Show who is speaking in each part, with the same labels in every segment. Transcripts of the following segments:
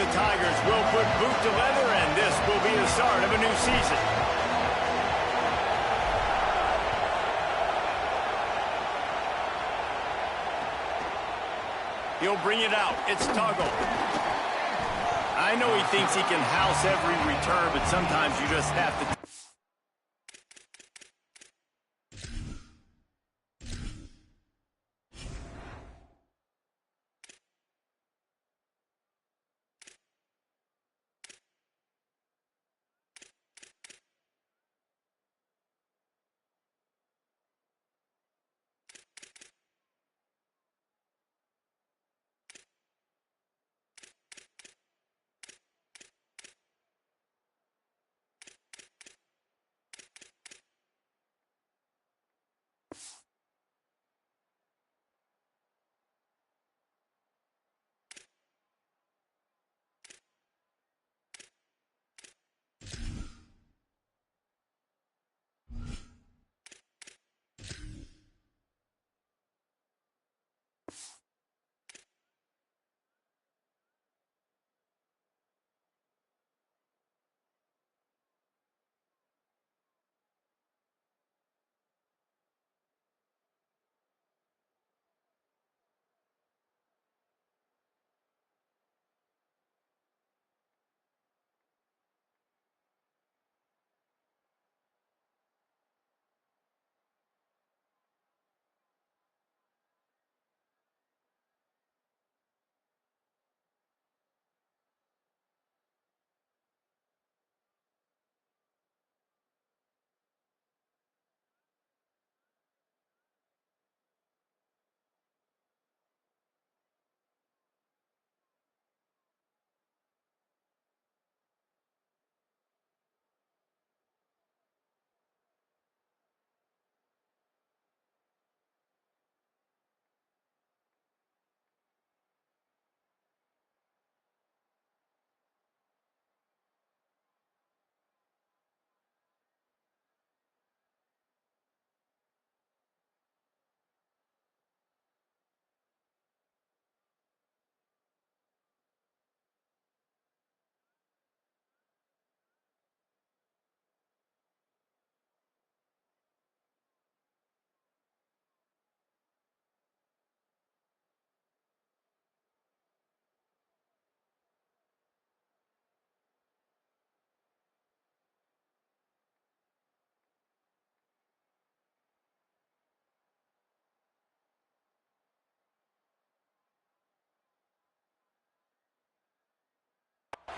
Speaker 1: the Tigers will put boot to leather, and this will be the start of a new season. He'll bring it out. It's Tuggle. I know he thinks he can house every return, but sometimes you just have to.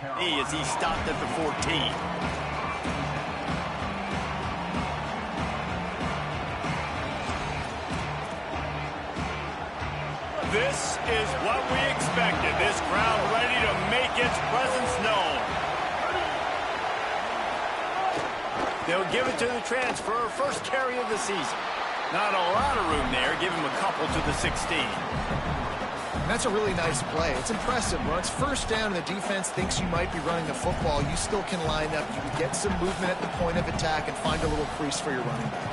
Speaker 1: As he stopped at the 14. This is what we expected. This crowd ready to make its presence known. They'll give it to the transfer, first carry of the season. Not a lot of room there. Give him a couple to the 16.
Speaker 2: That's a really nice play. It's impressive. When it's first down and the defense thinks you might be running the football, you still can line up. You can get some movement at the point of attack and find a little crease for your running back.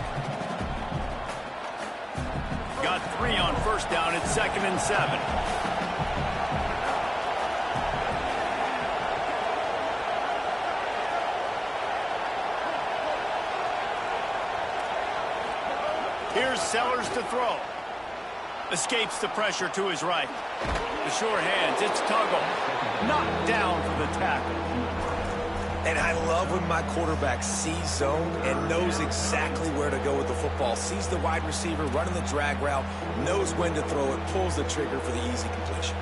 Speaker 1: Got 3 on first down. It's 2nd and 7. Here's Sellers to throw. Escapes the pressure to his right. The sure hands, it's Tuggle. Knocked down for the tackle.
Speaker 3: And I love when my quarterback sees zone and knows exactly where to go with the football. Sees the wide receiver running the drag route, knows when to throw it, pulls the trigger for the easy completion.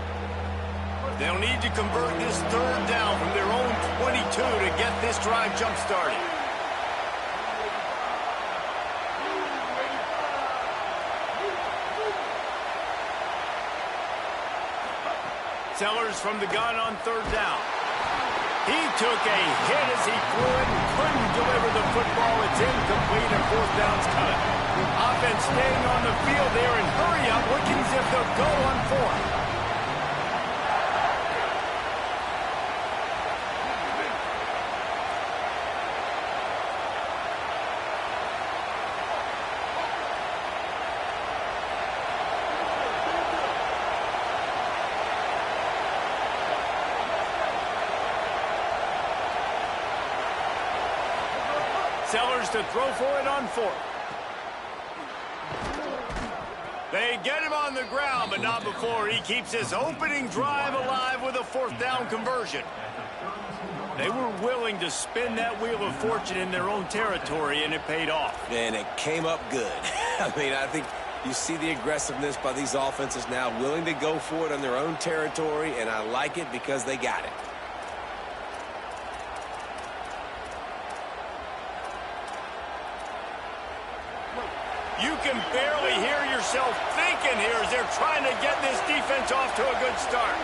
Speaker 1: They'll need to convert this 3rd down from their own 22 to get this drive jump-started. Sellers from the gun on 3rd down. He took a hit as he threw it and couldn't deliver the football. It's incomplete and 4th down's cut. Offense staying on the field there and hurry up, looking as if they'll go on 4th. Sellers to throw for it on fourth. They get him on the ground, but not before he keeps his opening drive alive with a fourth down conversion. They were willing to spin that wheel of fortune in their own territory, and it paid off.
Speaker 3: And it came up good. I mean, I think you see the aggressiveness by these offenses now, willing to go for it on their own territory, and I like it because they got it.
Speaker 1: You can barely hear yourself thinking here as they're trying to get this defense off to a good start.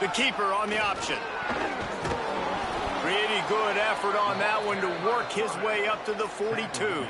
Speaker 1: The keeper on the option. Pretty good effort on that one to work his way up to the 42.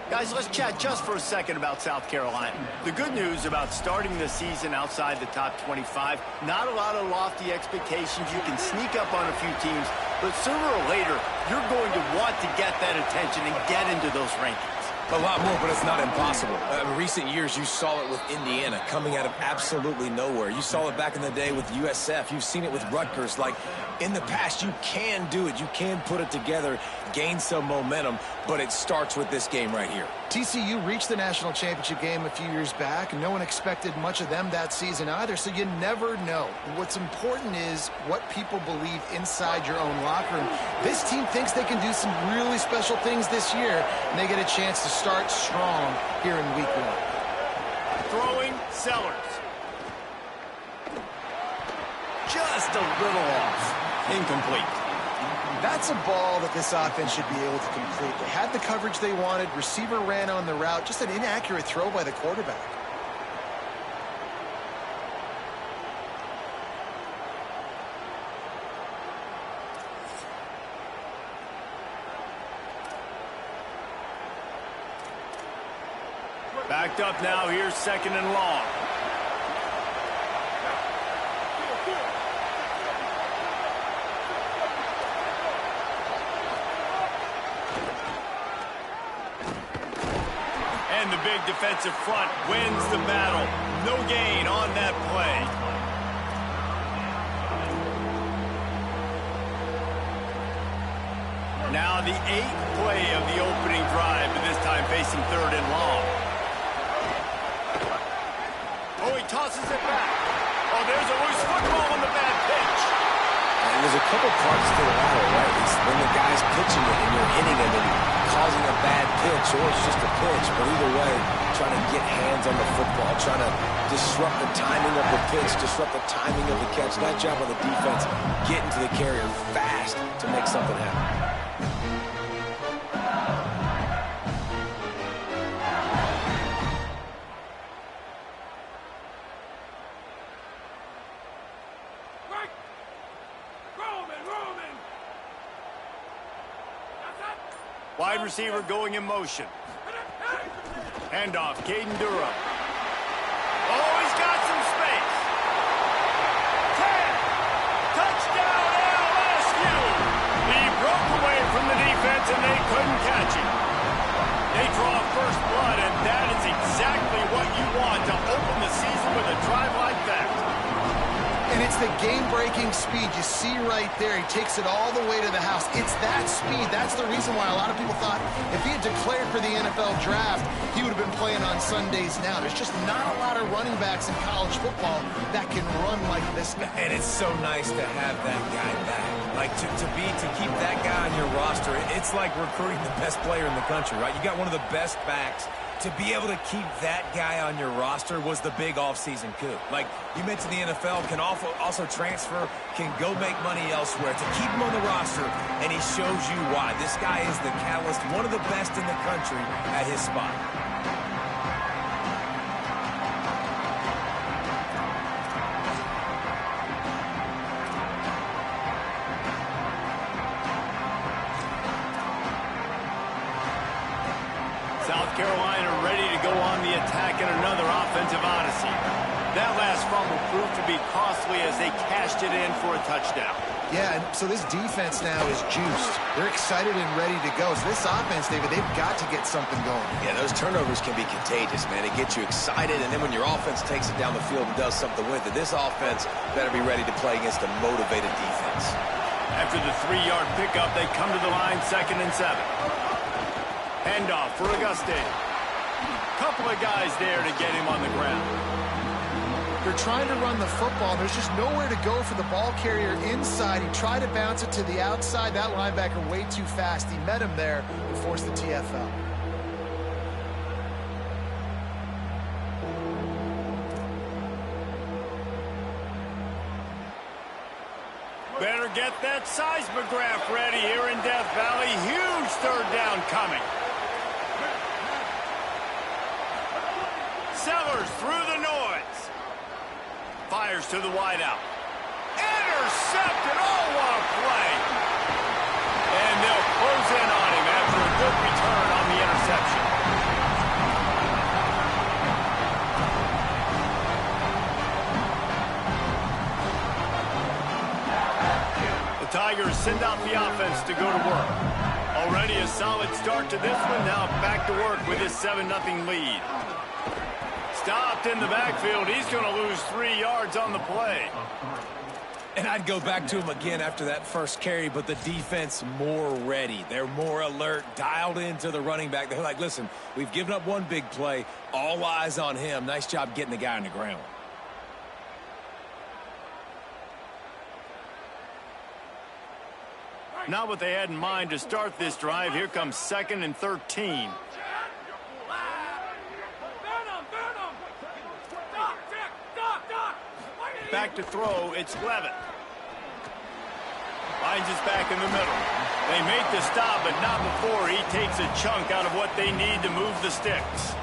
Speaker 1: Guys, let's chat just for a second about South Carolina. The good news about starting the season outside the top 25, not a lot of lofty expectations. You can sneak up on a few teams, but sooner or later, you're going to want to get that attention and get into those rankings.
Speaker 3: A lot more, but it's not impossible. In recent years, you saw it with Indiana coming out of absolutely nowhere. You saw it back in the day with USF. You've seen it with Rutgers. Like, in the past, you can do it. You can put it together, gain some momentum, but it starts with this game right here.
Speaker 2: TCU reached the national championship game a few years back, and no one expected much of them that season either, so you never know. What's important is what people believe inside your own locker room. This team thinks they can do some really special things this year, and they get a chance to start strong here in week one.
Speaker 1: Throwing Sellers. Just a little off. Incomplete.
Speaker 2: That's a ball that this offense should be able to complete. They had the coverage they wanted. Receiver ran on the route. Just an inaccurate throw by the quarterback.
Speaker 1: Backed up now. Here's second and long. And the big defensive front wins the battle. No gain on that play. Now the 8th play of the opening drive, but this time facing third and long. Oh, he tosses it back. Oh, there's a loose football on the bad pitch.
Speaker 3: And there's a couple parts to the latter, right? It's when the guy's pitching it and you're hitting him and causing a bad pitch, or it's just a pitch. But either way, trying to get hands on the football, trying to disrupt the timing of the pitch, disrupt the timing of the catch. Nice job on the defense getting to the carrier fast to make something happen.
Speaker 1: Wide receiver going in motion. Handoff, Caden Durham. Oh, he's got some space. 10. Touchdown, LSU. He broke away from the defense, and they couldn't catch him. They draw first blood, and that is exactly what you want to open the season with a drive like that.
Speaker 2: And it's the game-breaking speed you see right there. He takes it all the way to the house. It's that speed. That's the reason why a lot of people thought if he had declared for the NFL draft, he would have been playing on Sundays now. There's just not a lot of running backs in college football that can run like this guy.
Speaker 3: And it's so nice to have that guy back. Like, to keep that guy on your roster, it's like recruiting the best player in the country, right? You got one of the best backs. To be able to keep that guy on your roster was the big offseason coup. Like, you mentioned the NFL can also transfer, can go make money elsewhere. To keep him on the roster, and he shows you why. This guy is the catalyst, one of the best in the country at his spot.
Speaker 1: South Carolina ready to go on the attack in another offensive odyssey. That last fumble proved to be costly as they cashed it in for a touchdown.
Speaker 2: Yeah, and so this defense now is juiced. They're excited and ready to go. So this offense, David, they've got to get something going.
Speaker 3: Yeah, those turnovers can be contagious, man. It gets you excited, and then when your offense takes it down the field and does something with it, this offense better be ready to play against a motivated defense.
Speaker 1: After the 3-yard pickup, they come to the line 2nd and 7. Handoff for Auguste. Couple of guys there to get him on the ground.
Speaker 2: They're trying to run the football. There's just nowhere to go for the ball carrier inside. He tried to bounce it to the outside. That linebacker way too fast. He met him there and forced the TFL.
Speaker 1: Better get that seismograph ready here in Death Valley. Huge 3rd down coming. Sellers through the noise. Fires to the wideout. Intercepted. Oh, what a play. And they'll close in on him after a good return on the interception. The Tigers send out the offense to go to work. Already a solid start to this one. Now back to work with his 7-0 lead. Stopped in the backfield. He's going to lose 3 yards on the play.
Speaker 3: And I'd go back to him again after that first carry, but the defense more ready. They're more alert, dialed into the running back. They're like, listen, we've given up one big play. All eyes on him. Nice job getting the guy on the ground.
Speaker 1: Not what they had in mind to start this drive. Here comes 2nd and 13. Back to throw, it's Levitt. Finds his back in the middle. They make the stop, but not before he takes a chunk out of what they need to move the sticks.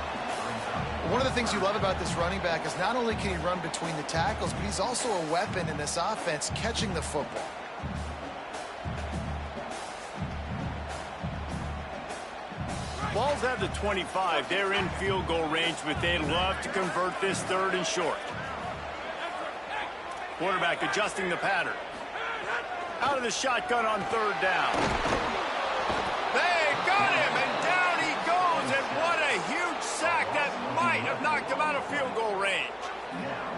Speaker 2: One of the things you love about this running back is not only can he run between the tackles, but he's also a weapon in this offense, catching the football.
Speaker 1: Ball's at the 25. They're in field goal range, but they'd love to convert this 3rd and short. Quarterback adjusting the pattern. Out of the shotgun on 3rd down. They got him, and down he goes, and what a huge sack that might have knocked him out of field goal range.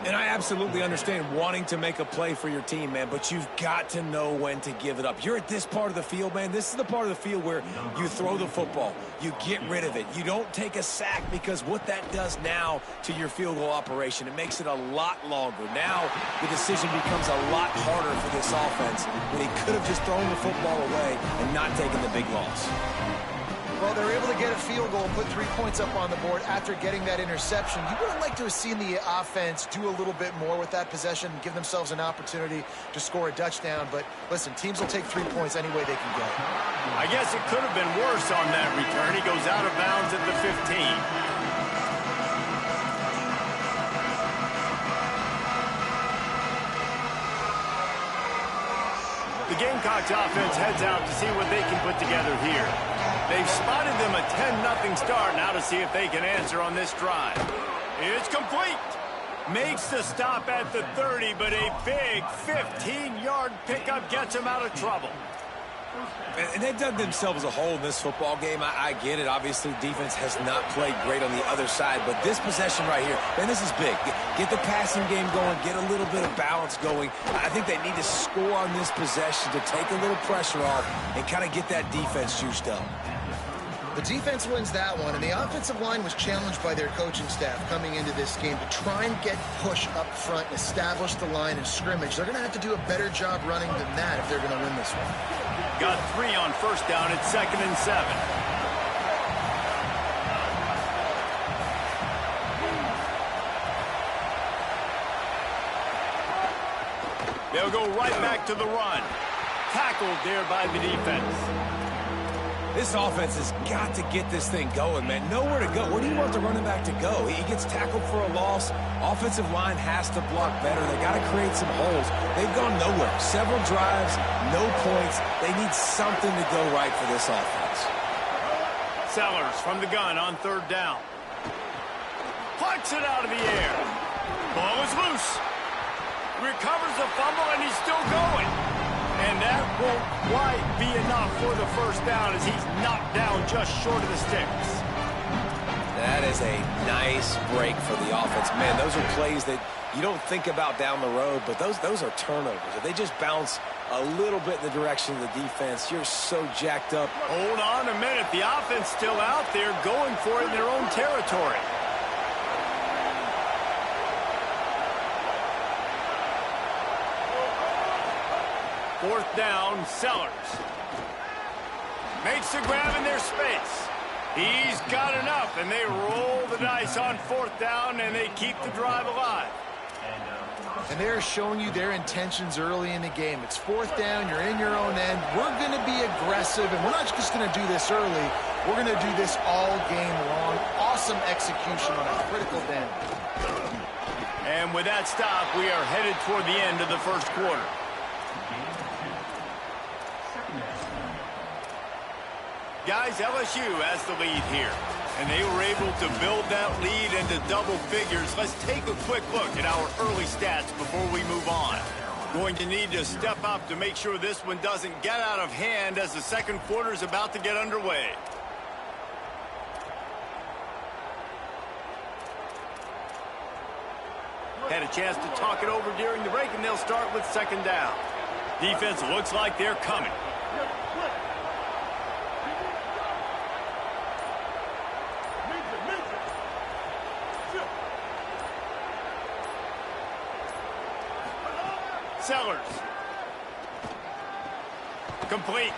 Speaker 3: And I absolutely understand wanting to make a play for your team, man, but you've got to know when to give it up. You're at this part of the field, man. This is the part of the field where you throw the football. You get rid of it. You don't take a sack, because what that does now to your field goal operation, it makes it a lot longer. Now the decision becomes a lot harder for this offense when he could have just thrown the football away and not taken the big loss.
Speaker 2: Well, they're able to get a field goal and put 3 points up on the board after getting that interception. You would have liked to have seen the offense do a little bit more with that possession and give themselves an opportunity to score a touchdown. But listen, teams will take 3 points any way they can get.
Speaker 1: I guess it could have been worse on that return. He goes out of bounds at the 15. The Gamecocks offense heads out to see what they can put together here. They've spotted them a 10-0 start. Now to see if they can answer on this drive. It's complete. Makes the stop at the 30, but a big 15-yard pickup gets him out of trouble.
Speaker 3: And they've dug themselves a hole in this football game. I get it. Obviously, defense has not played great on the other side. But this possession right here, man, this is big. Get the passing game going. Get a little bit of balance going. I think they need to score on this possession to take a little pressure off and kind of get that defense juiced up.
Speaker 2: The defense wins that one, and the offensive line was challenged by their coaching staff coming into this game to try and get push up front and establish the line of scrimmage. They're going to have to do a better job running than that if they're going to win this one.
Speaker 1: Got 3 on 1st down at 2nd and 7. They'll go right back to the run. Tackled there by the defense.
Speaker 3: This offense has got to get this thing going, man. Nowhere to go. Where do you want the running back to go? He gets tackled for a loss. Offensive line has to block better. They got to create some holes. They've gone nowhere. Several drives, no points. They need something to go right for this offense.
Speaker 1: Sellers from the gun on 3rd down. Plucks it out of the air. Ball is loose. Recovers the fumble, and he's still going. And that won't quite be enough for the 1st down as he's knocked down just short of the sticks.
Speaker 3: That is a nice break for the offense. Man, those are plays that you don't think about down the road, but those are turnovers. If they just bounce a little bit in the direction of the defense. You're so jacked up.
Speaker 1: Hold on a minute. The offense still out there going for it in their own territory. Fourth down, Sellers. Makes the grab in their space. He's got enough, and they roll the dice on fourth down, and they keep the drive alive.
Speaker 2: And they're showing you their intentions early in the game. It's fourth down, you're in your own end. We're going to be aggressive, and we're not just going to do this early. We're going to do this all game long. Awesome execution on a critical down.
Speaker 1: And with that stop, we are headed toward the end of the first quarter. Guys, LSU has the lead here, and they were able to build that lead into double figures. Let's take a quick look at our early stats before we move on. Going to need to step up to make sure this one doesn't get out of hand as the second quarter is about to get underway. Had a chance to talk it over during the break, and they'll start with second down. Defense looks like they're coming. Sellers. Complete.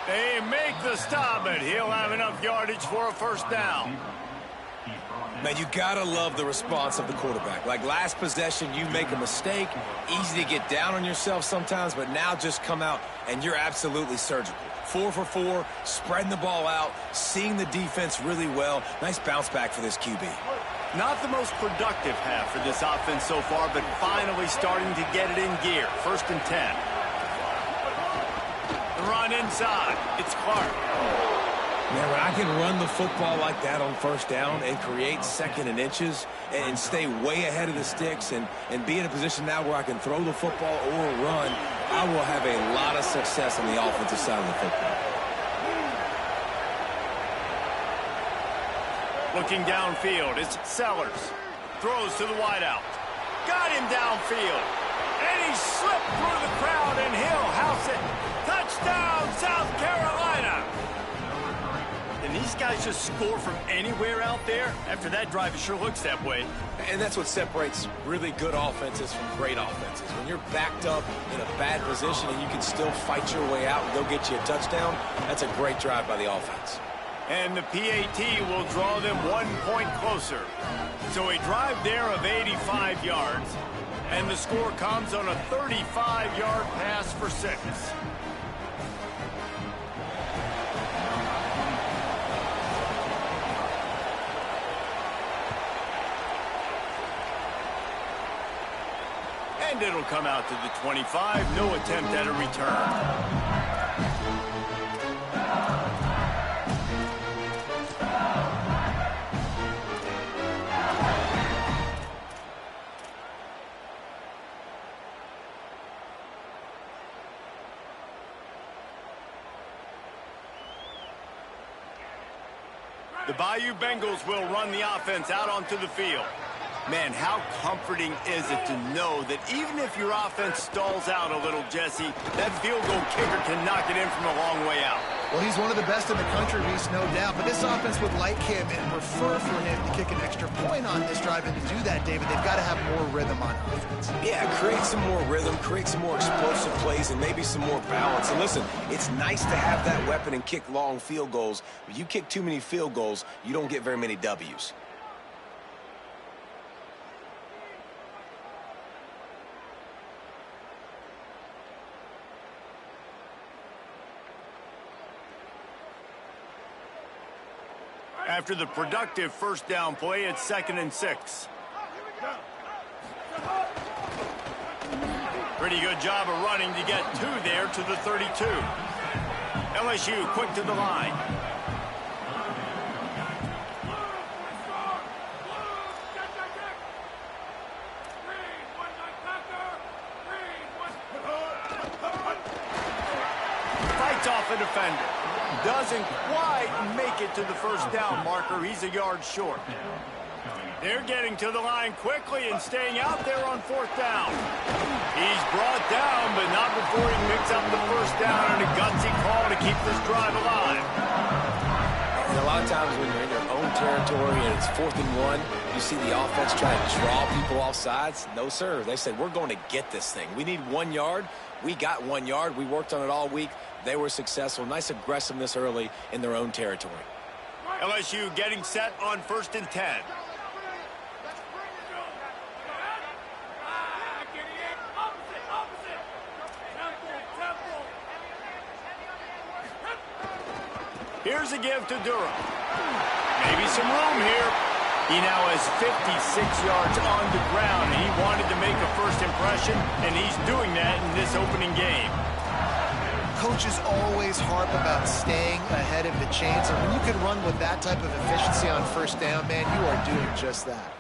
Speaker 1: They make the stop, but he'll have enough yardage for a first down.
Speaker 3: Man, you gotta love the response of the quarterback. Like last possession, you make a mistake. Easy to get down on yourself sometimes, but now just come out and you're absolutely surgical. 4 for 4, spreading the ball out, seeing the defense really well. Nice bounce back for this QB.
Speaker 1: Not the most productive half for this offense so far, but finally starting to get it in gear. First and 10. The run inside. It's Clark.
Speaker 3: Man, when I can run the football like that on first down and create second and inches and stay way ahead of the sticks and be in a position now where I can throw the football or run, I will have a lot of success on the offensive side of the football.
Speaker 1: Looking downfield, it's Sellers. Throws to the wideout. Got him downfield. And he slipped through the crowd, and he'll house it. Touchdown, South Carolina! And these guys just score from anywhere out there? After that drive, it sure looks that way.
Speaker 3: And that's what separates really good offenses from great offenses. When you're backed up in a bad position and you can still fight your way out and go get you a touchdown, that's a great drive by the offense.
Speaker 1: And the PAT will draw them 1 point closer. So a drive there of 85 yards. And the score comes on a 35-yard pass for 6. And it'll come out to the 25. No attempt at a return. The Bayou Bengals will run the offense out onto the field. Man, how comforting is it to know that even if your offense stalls out a little, Jesse, that field goal kicker can knock it in from a long way out.
Speaker 2: Well, he's one of the best in the country, Reese, no doubt. But this offense would like him and prefer for him to kick an extra point on this drive. And to do that, David, they've got to have more rhythm on offense.
Speaker 3: Yeah, create some more rhythm, create some more explosive plays, and maybe some more balance. And listen, it's nice to have that weapon and kick long field goals. But you kick too many field goals, you don't get very many W's.
Speaker 1: After the productive first down play, it's 2nd and 6. Pretty good job of running to get 2 there to the 32. LSU quick to the line. Fights off a defender. Doesn't quite make it to the first down marker. He's a yard short. They're getting to the line quickly and staying out there on 4th down. He's brought down, but not before he picks up the 1st down and a gutsy call to keep this drive alive.
Speaker 3: And a lot of times when you're in your own territory and it's 4th and 1, you see the offense try to draw people off sides. No, sir. They said, we're going to get this thing. We need 1 yard. We got 1 yard. We worked on it all week. They were successful. Nice aggressiveness early in their own territory.
Speaker 1: LSU getting set on 1st and 10. Here's a give to Durham. Maybe some room here. He now has 56 yards on the ground, and he wanted to make a first impression, and he's doing that in this opening game.
Speaker 2: Coaches always harp about staying ahead of the chains, and when you can run with that type of efficiency on 1st down, man, you are doing just that.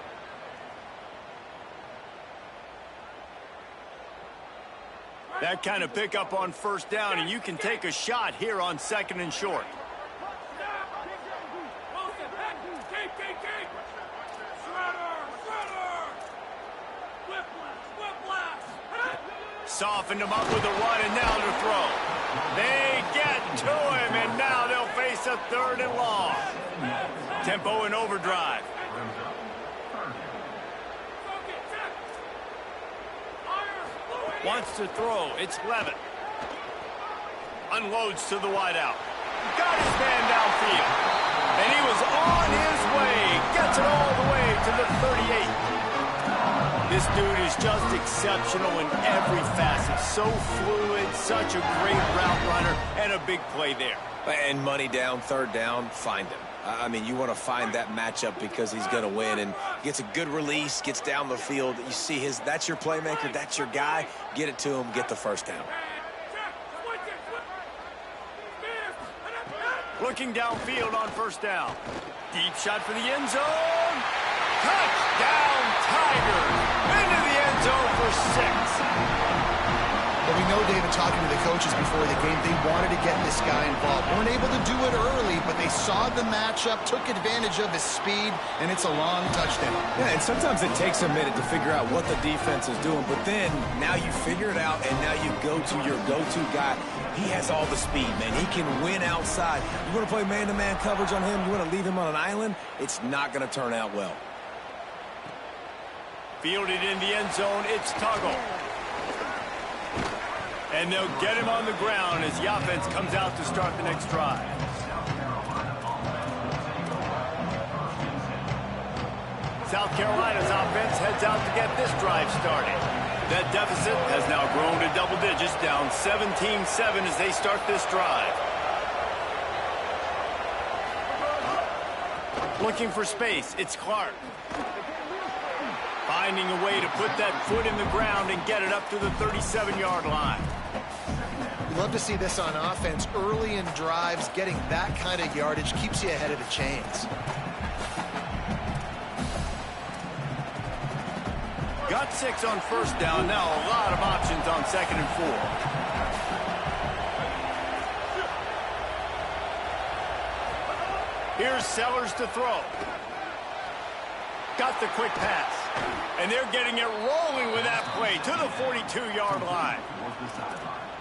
Speaker 1: That kind of pickup on 1st down, and you can take a shot here on 2nd and short. Softened him up with a run, and now to throw. They get to him, and now they'll face a 3rd and long. Tempo and overdrive. Wants to throw. It's Levitt. Unloads to the wideout. Got his man downfield. And he was on his way. Gets it all the way to the 38. This dude is just exceptional in every facet. So fluid, such a great route runner, and a big play there.
Speaker 3: And money down, 3rd down, find him. I mean, you want to find that matchup because he's going to win, and gets a good release, gets down the field. You see that's your playmaker, that's your guy. Get it to him, get the 1st down.
Speaker 1: Looking downfield on 1st down. Deep shot for the end zone. Touchdown, Tigers. Into the end zone for 6.
Speaker 2: But we know, David, talking to the coaches before the game, they wanted to get this guy involved. Weren't able to do it early, but they saw the matchup, took advantage of his speed, and it's a long touchdown.
Speaker 3: Yeah, and sometimes it takes a minute to figure out what the defense is doing, but then now you figure it out, and now you go to your go-to guy. He has all the speed, man. He can win outside. You want to play man-to-man coverage on him? You want to leave him on an island? It's not going to turn out well.
Speaker 1: Fielded in the end zone, it's Tuggle. And they'll get him on the ground as the offense comes out to start the next drive. South Carolina's offense heads out to get this drive started. That deficit has now grown to double digits, down 17-7 as they start this drive. Looking for space, it's Clark. Finding a way to put that foot in the ground and get it up to the 37-yard line.
Speaker 2: You love to see this on offense. Early in drives, getting that kind of yardage keeps you ahead of the chains.
Speaker 1: Got 6 on 1st down. Now a lot of options on 2nd and 4. Here's Sellers to throw. Got the quick pass. And they're getting it rolling with that play to the 42-yard line.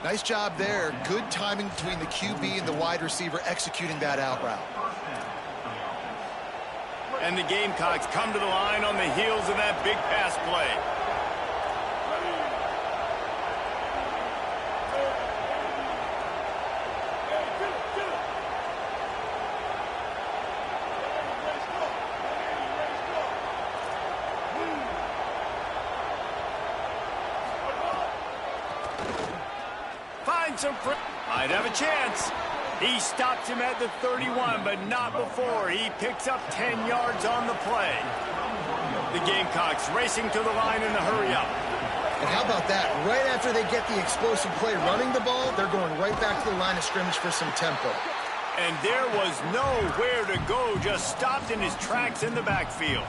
Speaker 2: Nice job there. Good timing between the QB and the wide receiver executing that out route.
Speaker 1: And the Gamecocks come to the line on the heels of that big pass play. Might have a chance. He stops him at the 31, but not before. He picks up 10 yards on the play. The Gamecocks racing to the line in the hurry up.
Speaker 2: And how about that? Right after they get the explosive play running the ball, they're going right back to the line of scrimmage for some tempo.
Speaker 1: And there was nowhere to go, just stopped in his tracks in the backfield.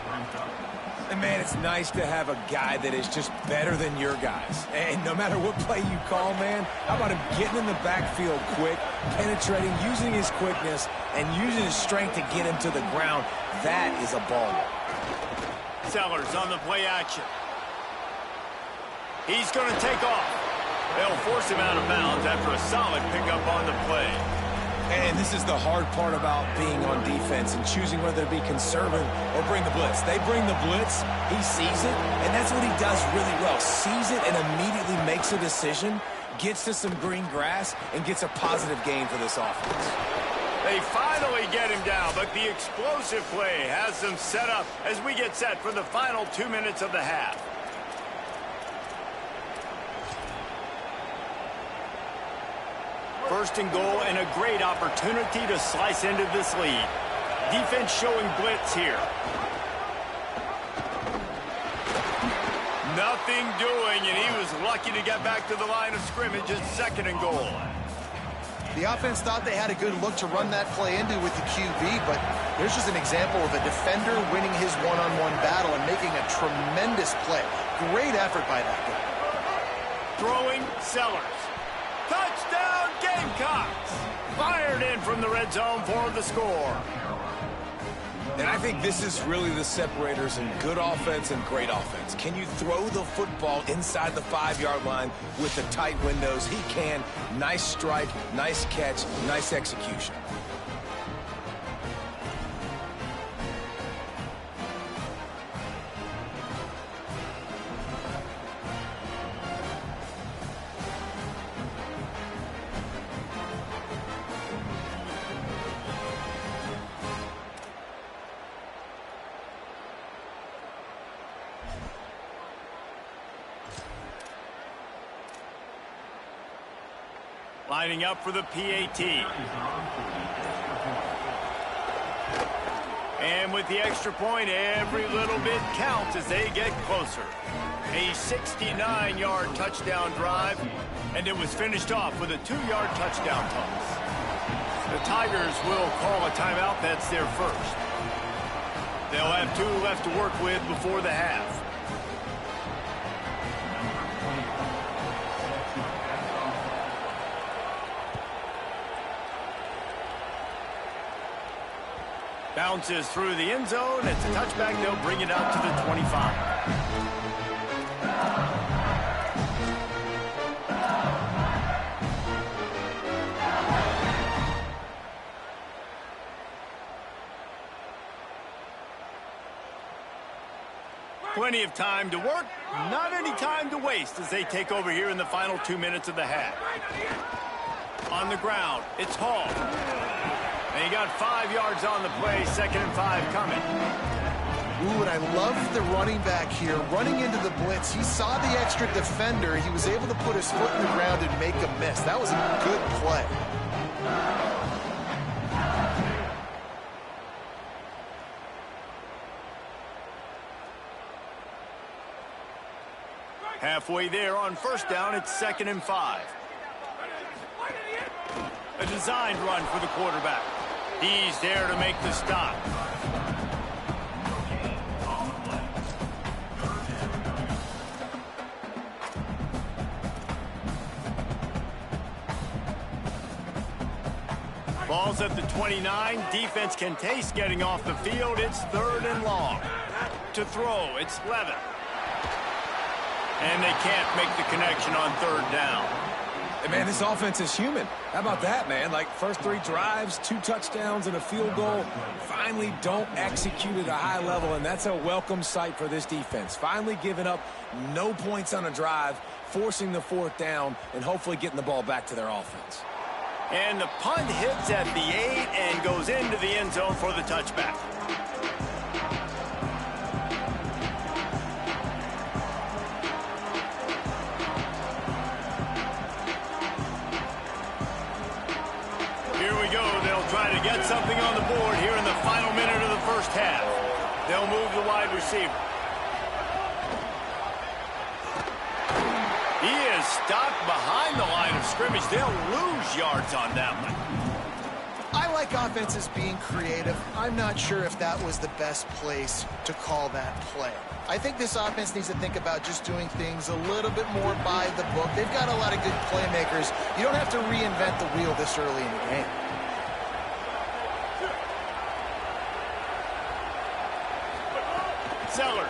Speaker 3: And, man, it's nice to have a guy that is just better than your guys. And no matter what play you call, man, how about him getting in the backfield quick, penetrating, using his quickness, and using his strength to get him to the ground? That is a ball.
Speaker 1: Sellers on the play action. He's going to take off. They'll force him out of bounds after a solid pickup on the play.
Speaker 3: And this is the hard part about being on defense and choosing whether to be conservative or bring the blitz. They bring the blitz, he sees it, and that's what he does really well. Sees it and immediately makes a decision, gets to some green grass, and gets a positive gain for this offense.
Speaker 1: They finally get him down, but the explosive play has them set up as we get set for the final 2 minutes of the half. First and goal, and a great opportunity to slice into this lead. Defense showing blitz here. Nothing doing, and he was lucky to get back to the line of scrimmage at second and goal.
Speaker 2: The offense thought they had a good look to run that play into with the QB, but there's just an example of a defender winning his one-on-one battle and making a tremendous play. Great effort by that guy.
Speaker 1: Throwing Sellers. Touchdown Gamecocks! Fired in from the red zone for the score.
Speaker 3: And I think this is really the separators in good offense and great offense. Can you throw the football inside the 5-yard line with the tight windows? He can. Nice strike, nice catch, nice execution.
Speaker 1: Lining up for the PAT. And with the extra point, every little bit counts as they get closer. A 69-yard touchdown drive, and it was finished off with a 2-yard touchdown toss. The Tigers will call a timeout. That's their first. They'll have 2 left to work with before the half. Bounces through the end zone. It's a touchback. They'll bring it out to the 25. Plenty of time to work, not any time to waste as they take over here in the final 2 minutes of the half. On the ground, it's Hall. And he got 5 yards on the play, 2nd and 5 coming.
Speaker 2: Ooh, and I love the running back here. Running into the blitz, he saw the extra defender. He was able to put his foot in the ground and make a miss. That was a good play.
Speaker 1: Halfway there on first down, it's 2nd and 5. A designed run for the quarterback. He's there to make the stop. Ball's at the 29. Defense can taste getting off the field. It's 3rd and long. To throw, it's Levitt. And they can't make the connection on 3rd down.
Speaker 3: Hey, man, this offense is human. How about that, man? Like, first 3 drives, 2 touchdowns, and a field goal. Finally don't execute at a high level, and that's a welcome sight for this defense. Finally giving up no points on a drive, forcing the 4th down, and hopefully getting the ball back to their offense.
Speaker 1: And the punt hits at the 8 and goes into the end zone for the touchback. Trying to get something on the board here in the final minute of the first half. They'll move the wide receiver. He is stopped behind the line of scrimmage. They'll lose yards on that one.
Speaker 2: I like offenses being creative. I'm not sure if that was the best place to call that play. I think this offense needs to think about just doing things a little bit more by the book. They've got a lot of good playmakers. You don't have to reinvent the wheel this early in the game.
Speaker 1: Sellers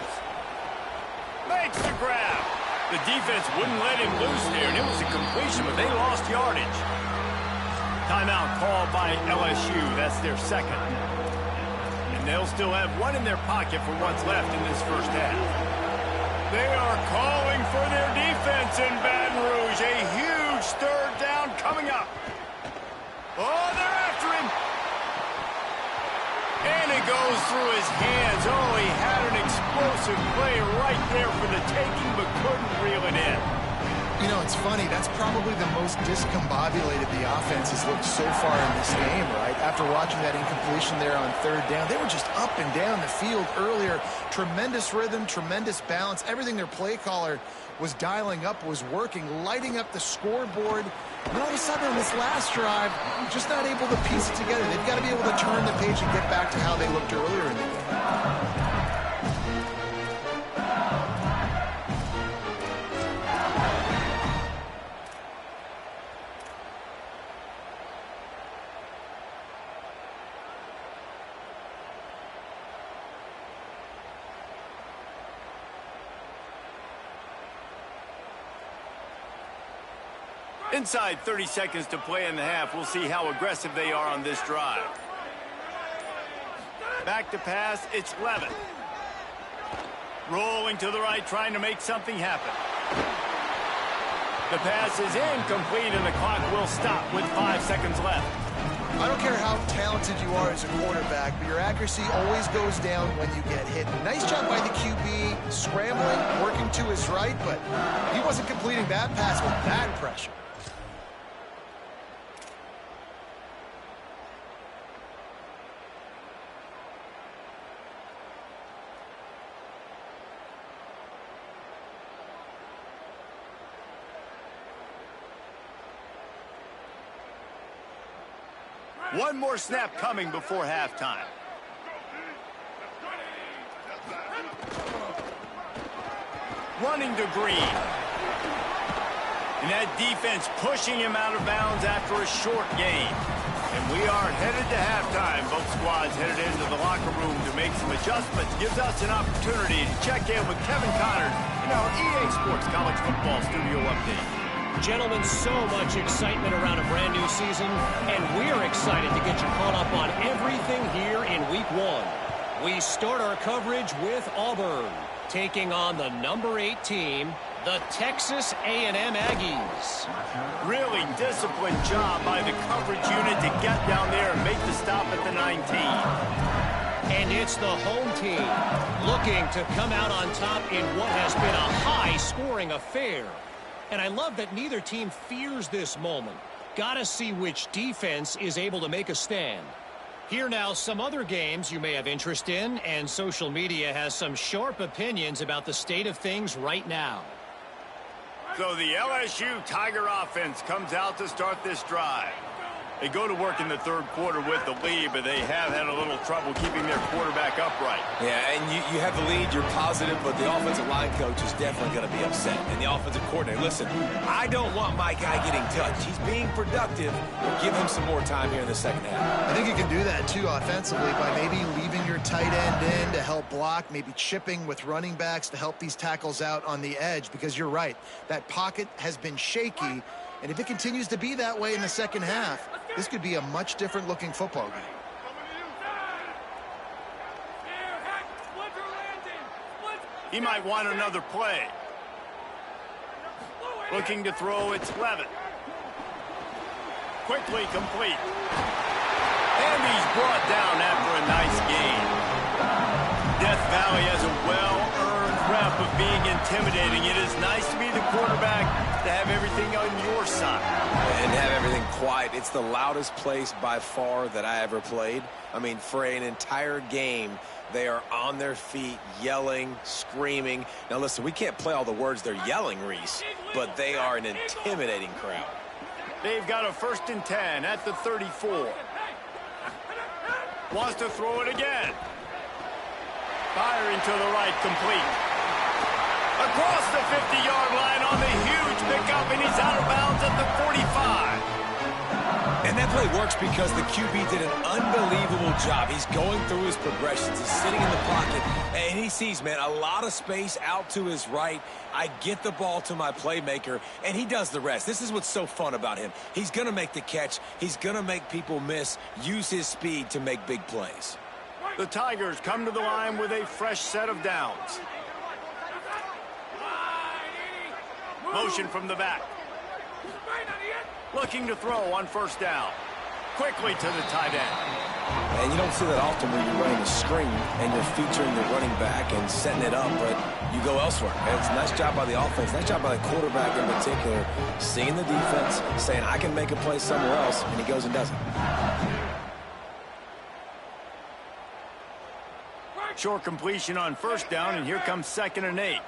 Speaker 1: makes the grab. The defense wouldn't let him loose there, and it was a completion, but they lost yardage. Timeout called by LSU. That's their second. And they'll still have one in their pocket for what's left in this first half. They are calling for their defense in Baton Rouge. A huge third down coming up. Oh, they're after him. And it goes through his hands. Oh, he had an explosive play right there for the taking, but couldn't reel it in.
Speaker 2: You know, it's funny. That's probably the most discombobulated the offense has looked so far in this game, right? After watching that incompletion there on third down, they were just up and down the field earlier. Tremendous rhythm, tremendous balance. Everything their play caller was dialing up was working, lighting up the scoreboard. And all of a sudden on this last drive, just not able to piece it together. They've got to be able to turn the page and get back to how they looked earlier in the game.
Speaker 1: Inside 30 seconds to play in the half. We'll see how aggressive they are on this drive. Back to pass. It's Levin. Rolling to the right, trying to make something happen. The pass is incomplete, and the clock will stop with 5 seconds left.
Speaker 2: I don't care how talented you are as a quarterback, but your accuracy always goes down when you get hit. Nice job by the QB, scrambling, working to his right, but he wasn't completing that pass with that pressure.
Speaker 1: One more snap coming before halftime. Running to Green. And that defense pushing him out of bounds after a short gain. And we are headed to halftime. Both squads headed into the locker room to make some adjustments. Gives us an opportunity to check in with Kevin Connors in our EA Sports College Football Studio Update.
Speaker 4: Gentlemen, so much excitement around a brand new season, and we're excited to get you caught up on everything here in Week 1. We start our coverage with Auburn, taking on the number 8 team, the Texas A&M Aggies.
Speaker 1: Really disciplined job by the coverage unit to get down there and make the stop at the 19.
Speaker 4: And it's the home team looking to come out on top in what has been a high-scoring affair. And I love that neither team fears this moment. Gotta see which defense is able to make a stand. Here now, some other games you may have interest in, and social media has some sharp opinions about the state of things right now.
Speaker 1: So the LSU Tiger offense comes out to start this drive. They go to work in the third quarter with the lead, but they have had a little trouble keeping their quarterback upright.
Speaker 3: Yeah, and you have the lead, you're positive, but the offensive line coach is definitely going to be upset. And the offensive coordinator, listen, I don't want my guy getting touched. He's being productive, but give him some more time here in the second half.
Speaker 2: I think you can do that, too, offensively, by maybe leaving your tight end in to help block, maybe chipping with running backs to help these tackles out on the edge, because you're right, that pocket has been shaky, and if it continues to be that way in the second half, this could be a much different looking football game.
Speaker 1: He might want another play. Looking to throw, it's Levin. Quickly complete. And he's brought down after a nice gain. Death Valley has a well-earned rep of being intimidating. It is nice to be the quarterback, to have everything on your side.
Speaker 3: And have everything quiet. It's the loudest place by far that I ever played. I mean, for an entire game, they are on their feet, yelling, screaming. Now, listen, we can't play all the words they're yelling, Reese, but they are an intimidating crowd.
Speaker 1: They've got a 1st and 10 at the 34. Wants to throw it again. Firing to the right, complete. Across the 50-yard line on the huge pickup, and he's out of bounds at the 45.
Speaker 3: And And that play works because the QB did an unbelievable job. He's going through his progressions. He's sitting in the pocket, and he sees, man, a lot of space out to his right. I get the ball to my playmaker, and he does the rest. This is what's so fun about him. He's going to make the catch. He's going to make people miss, use his speed to make big plays.
Speaker 1: The Tigers come to the line with a fresh set of downs. Motion from the back. Looking to throw on first down. Quickly to the tight end.
Speaker 3: And you don't see that often when you're running a screen and you're featuring the running back and setting it up, but you go elsewhere. And it's a nice job by the offense, nice job by the quarterback in particular, seeing the defense, saying, I can make a play somewhere else, and he goes and does it.
Speaker 1: Short completion on first down, and here comes 2nd and 8.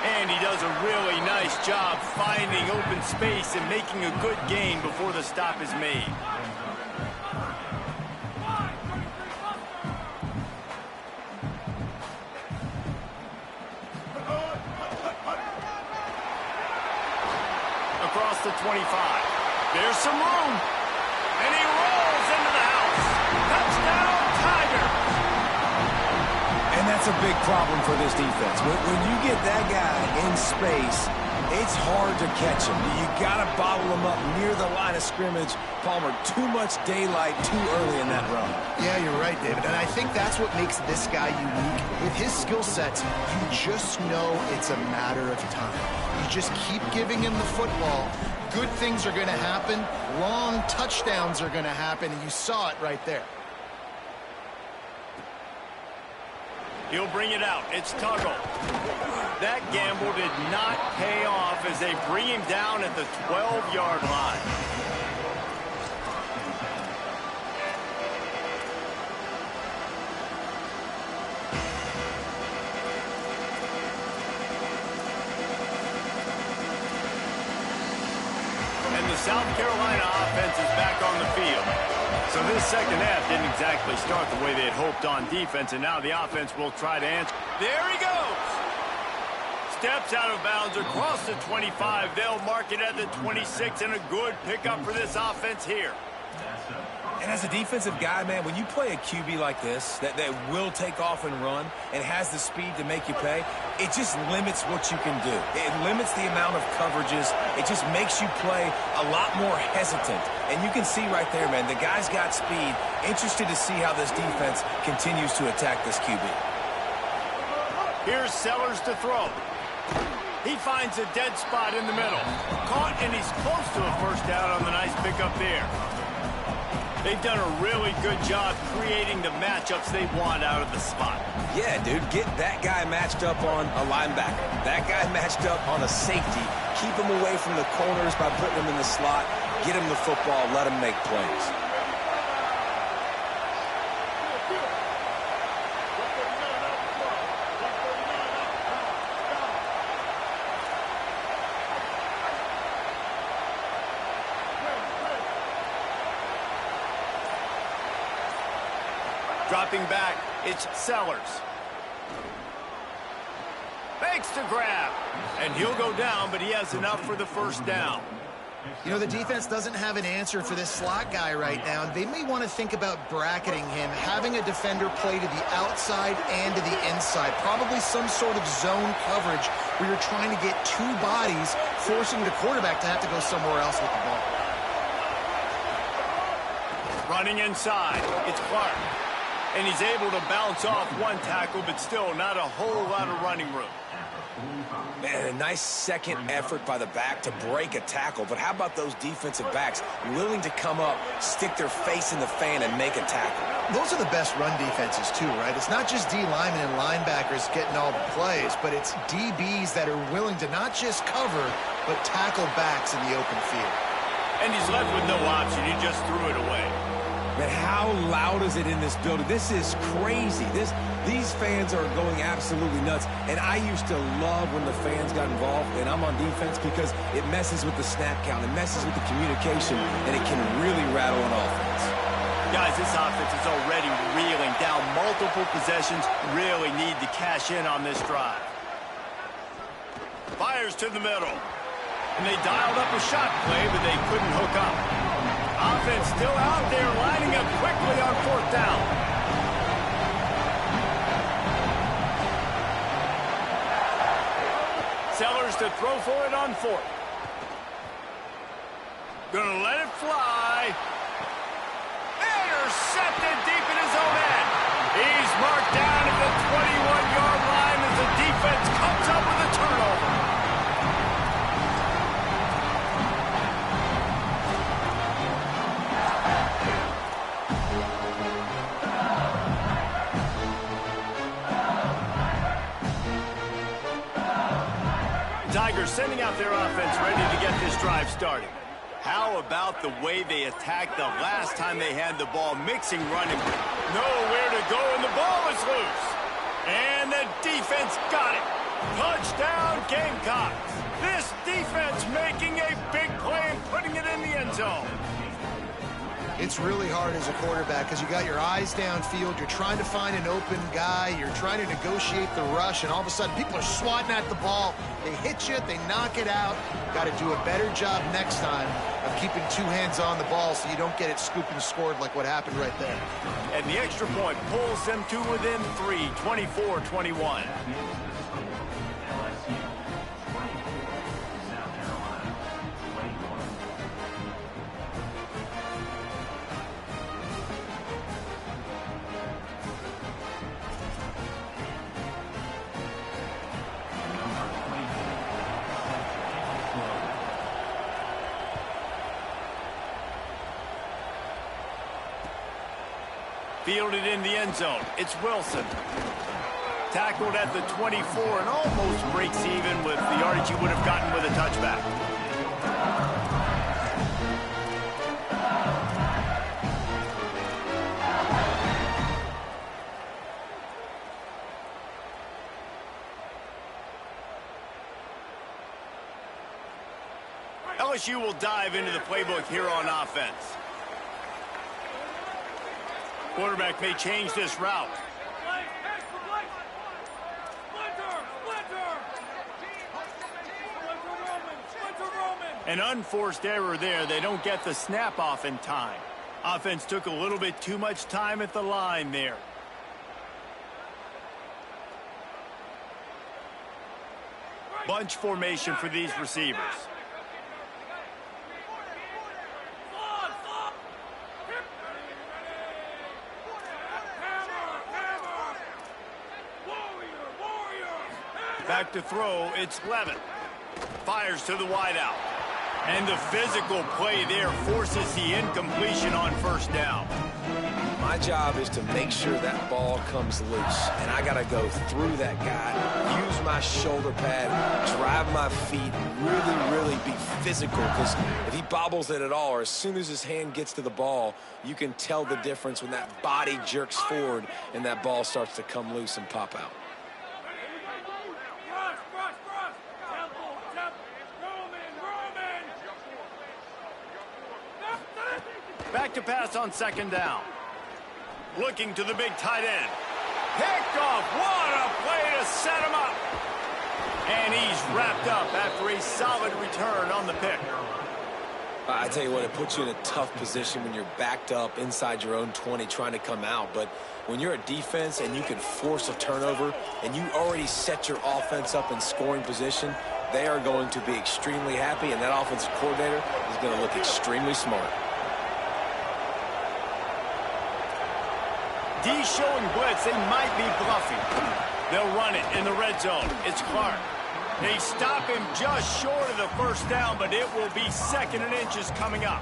Speaker 1: And he does a really nice job finding open space and making a good gain before the stop is made. Across the 25. There's some room. And he rolls into the house. Touchdown, Tigers!
Speaker 3: And that's a big problem for this defense. When you get that guy in space, it's hard to catch him. You got to bottle him up near the line of scrimmage. Palmer, too much daylight too early in that run.
Speaker 2: Yeah, you're right, David. And I think that's what makes this guy unique. With his skill sets, you just know it's a matter of time. You just keep giving him the football. Good things are going to happen. Long touchdowns are going to happen, and you saw it right there.
Speaker 1: He'll bring it out. It's Tuggle. That gamble did not pay off as they bring him down at the 12-yard line. And the South Carolina offense is back on the field. So this second half didn't exactly start the way they had hoped on defense, and now the offense will try to answer. There he goes! Steps out of bounds across the 25. They'll mark it at the 26, and a good pickup for this offense here.
Speaker 3: And as a defensive guy, man, when you play a QB like this that will take off and run and has the speed to make you pay, it just limits what you can do. It limits the amount of coverages. It just makes you play a lot more hesitant. And you can see right there, man, the guy's got speed. Interested to see how this defense continues to attack this QB.
Speaker 1: Here's Sellers to throw. He finds a dead spot in the middle. Caught, and he's close to a first down on the nice pickup there. They've done a really good job creating the matchups they want out of the spot.
Speaker 3: Yeah, dude, get that guy matched up on a linebacker. That guy matched up on a safety. Keep him away from the corners by putting him in the slot. Get him the football. Let him make plays.
Speaker 1: Dropping back, it's Sellers. Fakes to grab. And he'll go down, but he has enough for the first down.
Speaker 2: You know, the defense doesn't have an answer for this slot guy right now. They may want to think about bracketing him, having a defender play to the outside and to the inside. Probably some sort of zone coverage where you're trying to get two bodies, forcing the quarterback to have to go somewhere else with the ball.
Speaker 1: Running inside, it's Clark. And he's able to bounce off one tackle, but still not a whole lot of running room.
Speaker 3: Man, a nice second effort by the back to break a tackle. But how about those defensive backs willing to come up, stick their face in the fan, and make a tackle?
Speaker 2: Those are the best run defenses, too, right? It's not just D linemen and linebackers getting all the plays, but it's DBs that are willing to not just cover, but tackle backs in the open field.
Speaker 1: And he's left with no option. He just threw it away.
Speaker 3: Man, how loud is it in this building? This is crazy. These fans are going absolutely nuts. And I used to love when the fans got involved, and I'm on defense, because it messes with the snap count. It messes with the communication, and it can really rattle an offense.
Speaker 1: Guys, this offense is already reeling down multiple possessions. Really need to cash in on this drive. Fires to the middle. And they dialed up a shot play, but they couldn't hook up. Offense still out there, lining up quickly on 4th down. Sellers to throw for it on 4th. Gonna let it fly. Intercepted deep in his own end. He's marked down at the 21-yard line as the defense comes up with a turnover. Tigers sending out their offense ready to get this drive started. How about the way they attacked the last time they had the ball, mixing running, nowhere to go, and the ball is loose. And the defense got it. Touchdown, Gamecocks. This defense making a big play and putting it in the end zone.
Speaker 2: It's really hard as a quarterback because you got your eyes downfield. You're trying to find an open guy. You're trying to negotiate the rush, and all of a sudden people are swatting at the ball. They hit you. They knock it out. Got to do a better job next time of keeping 2 hands on the ball so you don't get it scooped and scored like what happened right there.
Speaker 1: And the extra point pulls them to within 3, 24-21. Fielded in the end zone. It's Wilson. Tackled at the 24 and almost breaks even with the yardage he would have gotten with a touchback. LSU will dive into the playbook here on offense. Quarterback may change this route. An unforced error there. They don't get the snap off in time. Offense took a little bit too much time at the line there. Bunch formation for these receivers. Back to throw, it's Levin. Fires to the wideout. And the physical play there forces the incompletion on 1st down.
Speaker 3: My job is to make sure that ball comes loose. And I got to go through that guy, use my shoulder pad, drive my feet, really be physical. Because if he bobbles it at all, or as soon as his hand gets to the ball, you can tell the difference when that body jerks forward and that ball starts to come loose and pop out.
Speaker 1: Back to pass on 2nd down. Looking to the big tight end. Picked off. What a play to set him up. And he's wrapped up after a solid return on the pick.
Speaker 3: I tell you what, it puts you in a tough position when you're backed up inside your own 20 trying to come out. But when you're a defense and you can force a turnover and you already set your offense up in scoring position, they are going to be extremely happy, and that offensive coordinator is going to look extremely smart.
Speaker 1: D showing blitz. They might be bluffing. They'll run it in the red zone. It's Clark. They stop him just short of the 1st down, but it will be 2nd and inches coming up.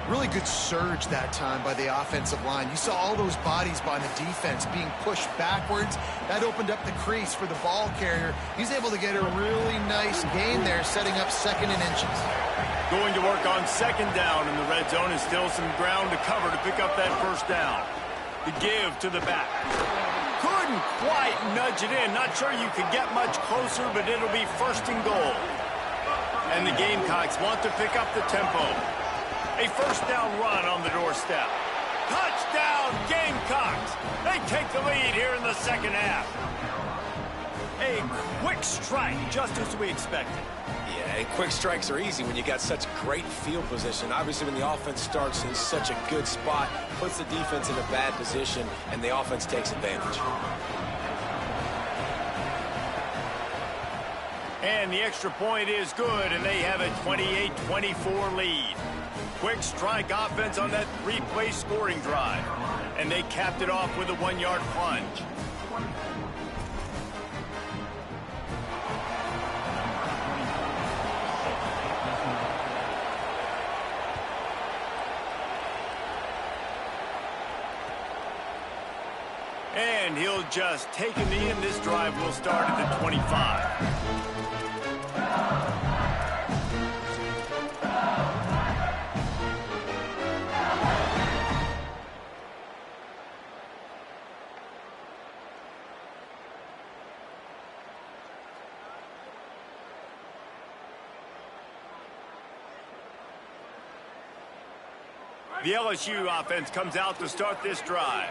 Speaker 2: Really good surge that time by the offensive line. You saw all those bodies by the defense being pushed backwards. That opened up the crease for the ball carrier. He's able to get a really nice gain there, setting up 2nd and inches.
Speaker 1: Going to work on 2nd down in the red zone, and still some ground to cover to pick up that 1st down. The give to the back. Couldn't quite nudge it in. Not sure you could get much closer, but it'll be 1st and goal. And the Gamecocks want to pick up the tempo. A 1st down run on the doorstep. Touchdown, Gamecocks. They take the lead here in the 2nd half. A quick strike, just as we expected.
Speaker 3: Yeah, and quick strikes are easy when you got such great field position. Obviously, when the offense starts in such a good spot, puts the defense in a bad position, and the offense takes advantage.
Speaker 1: And the extra point is good, and they have a 28-24 lead. Quick strike offense on that three-play scoring drive. And they capped it off with a 1-yard plunge. And he'll just take a knee, and this drive will start at the 25. The LSU offense comes out to start this drive.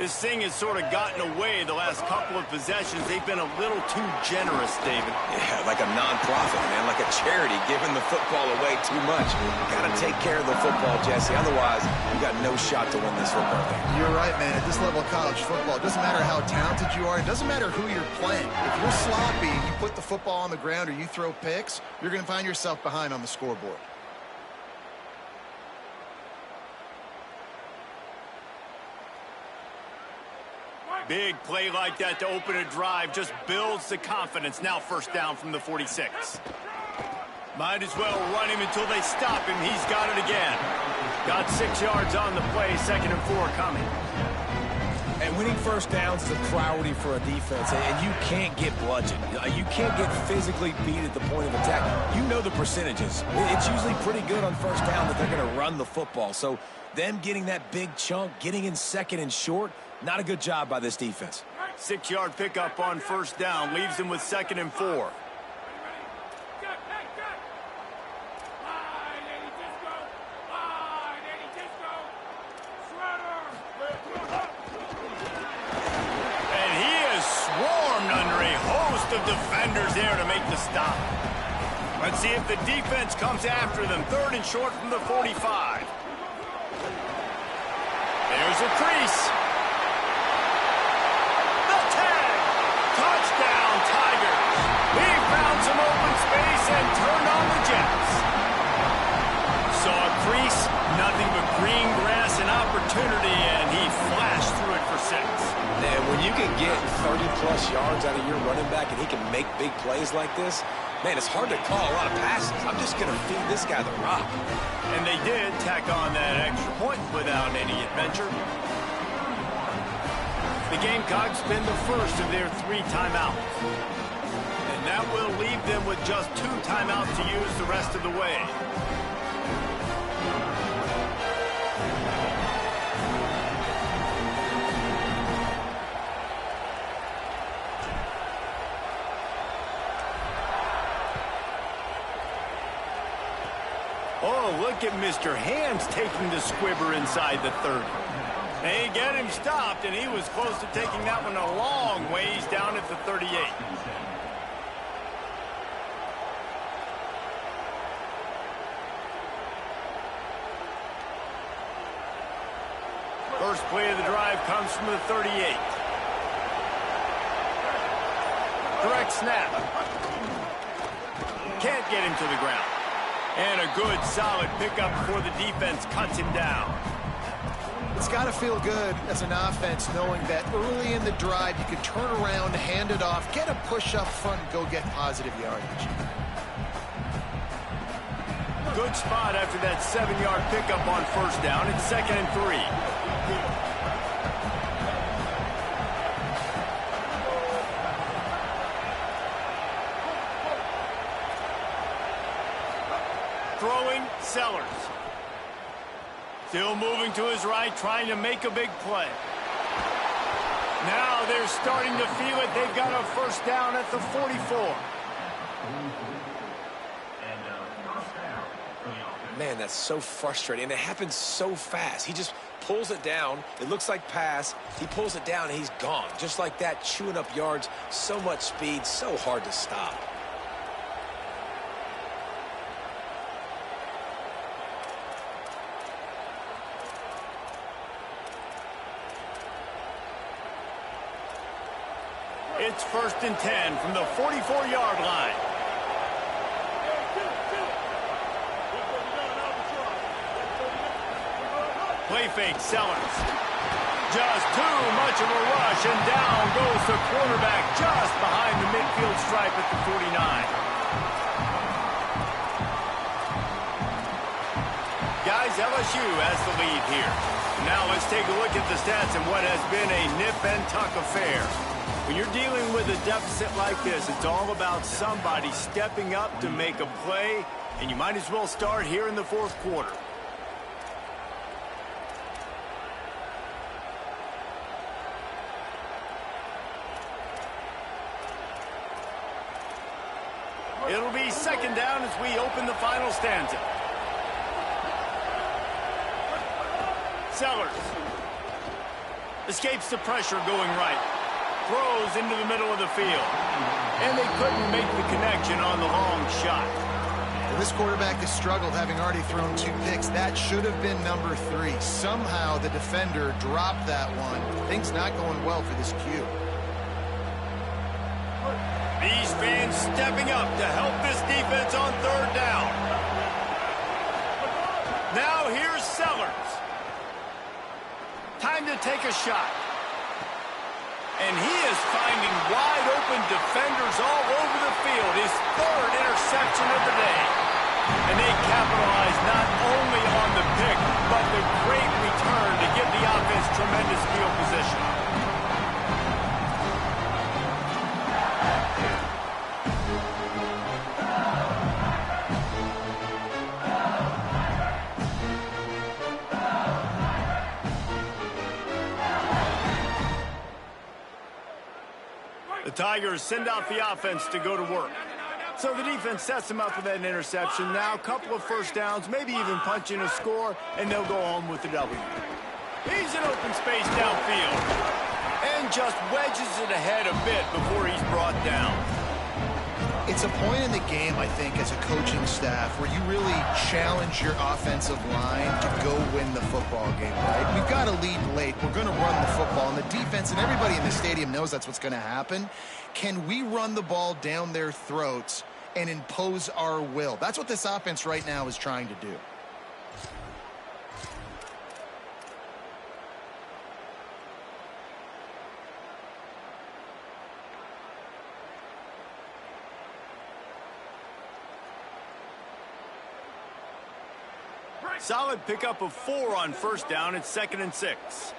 Speaker 1: This thing has sort of gotten away the last couple of possessions. They've been a little too generous, David.
Speaker 3: Yeah, like a non-profit, man, like a charity, giving the football away too much. Got to take care of the football, Jesse. Otherwise, you got no shot to win this football game.
Speaker 2: You're right, man. At this level of college football, it doesn't matter how talented you are. It doesn't matter who you're playing. If you're sloppy and you put the football on the ground or you throw picks, you're going to find yourself behind on the scoreboard.
Speaker 1: Big play like that to open a drive just builds the confidence. Now first down from the 46. Might as well run him until they stop him. He's got it again. Got 6 yards on the play, 2nd and 4 coming.
Speaker 3: And winning first downs is a priority for a defense, and you can't get bludgeoned. You can't get physically beat at the point of attack. You know the percentages. It's usually pretty good on first down that they're going to run the football. So them getting that big chunk, getting in 2nd and short, not a good job by this defense.
Speaker 1: 6-yard pickup on first down. Leaves him with 2nd and 4. And he is swarmed under a host of defenders there to make the stop. Let's see if the defense comes after them. 3rd and short from the 45. There's a crease. Touchdown, Tigers. He found some open space and turned on the Jets. Saw a crease, nothing but green grass and opportunity, and he flashed through it for 6.
Speaker 3: And when you can get 30-plus yards out of your running back and he can make big plays like this, man, it's hard to call a lot of passes. I'm just going to feed this guy the rock.
Speaker 1: And they did tack on that extra point without any adventure. The Gamecocks spend the first of their 3 timeouts. And that will leave them with just 2 timeouts to use the rest of the way. Oh, look at Mr. Hands taking the squibber inside the 30. They get him stopped, and he was close to taking that one a long ways down at the 38. First play of the drive comes from the 38. Direct snap. Can't get him to the ground. And a good, solid pickup before the defense cuts him down.
Speaker 2: It's got to feel good as an offense knowing that early in the drive you can turn around, hand it off, get a push up front, and go get positive yardage.
Speaker 1: Good spot after that 7-yard pickup on first down. It's 2nd and 3. Throwing, Sellers. Still moving to his right, trying to make a big play. Now they're starting to feel it. They've got a first down at the 44.
Speaker 3: Man, that's so frustrating. And it happens so fast. He just pulls it down. It looks like pass. He pulls it down, and he's gone. Just like that, chewing up yards. So much speed, so hard to stop.
Speaker 1: It's 1st and 10 from the 44-yard line. Play fake, Sellers. Just too much of a rush, and down goes the quarterback just behind the midfield stripe at the 49. Guys, LSU has the lead here. Now let's take a look at the stats and what has been a nip-and-tuck affair. When you're dealing with a deficit like this, it's all about somebody stepping up to make a play, and you might as well start here in the 4th quarter. It'll be 2nd down as we open the final stanza. Sellers escapes the pressure going right. Throws into the middle of the field. And they couldn't make the connection on the long shot.
Speaker 2: Well, this quarterback has struggled, having already thrown 2 picks. That should have been number 3. Somehow the defender dropped that one. Things not going well for this Q.
Speaker 1: These fans stepping up to help this defense on 3rd down. Now here's Sellers. Time to take a shot. And he is finding wide open defenders all over the field. His 3rd interception of the day. And they capitalize not only on the pick, but the great return to give the offense tremendous field position. The Tigers send out the offense to go to work. So the defense sets them up with that interception. Now a couple of 1st downs, maybe even punching a score, and they'll go home with the W. He's in open space downfield. And just wedges it ahead a bit before he's brought down.
Speaker 2: It's a point in the game, I think, as a coaching staff where you really challenge your offensive line to go win the football game, right? We've got to lead late. We're going to run the football, and the defense and everybody in the stadium knows that's what's going to happen. Can we run the ball down their throats and impose our will? That's what this offense right now is trying to do.
Speaker 1: Solid pickup of 4 on 1st down. It's 2nd and 6.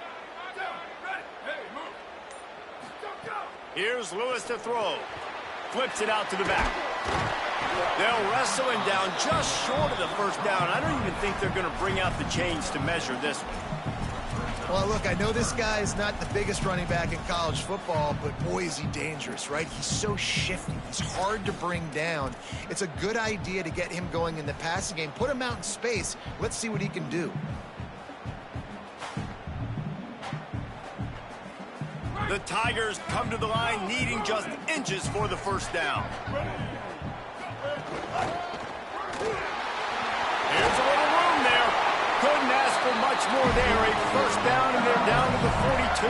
Speaker 1: Here's Lewis to throw. Flips it out to the back. They'll wrestle him down just short of the 1st down. I don't even think they're going to bring out the chains to measure this one.
Speaker 2: Well, look, I know this guy is not the biggest running back in college football, but boy, is he dangerous, right? He's so shifty. He's hard to bring down. It's a good idea to get him going in the passing game. Put him out in space. Let's see what he can do.
Speaker 1: The Tigers come to the line needing just inches for the 1st down. Here's a little room there. Couldn't ask for much more there. A 1st down, and they're down to the 42.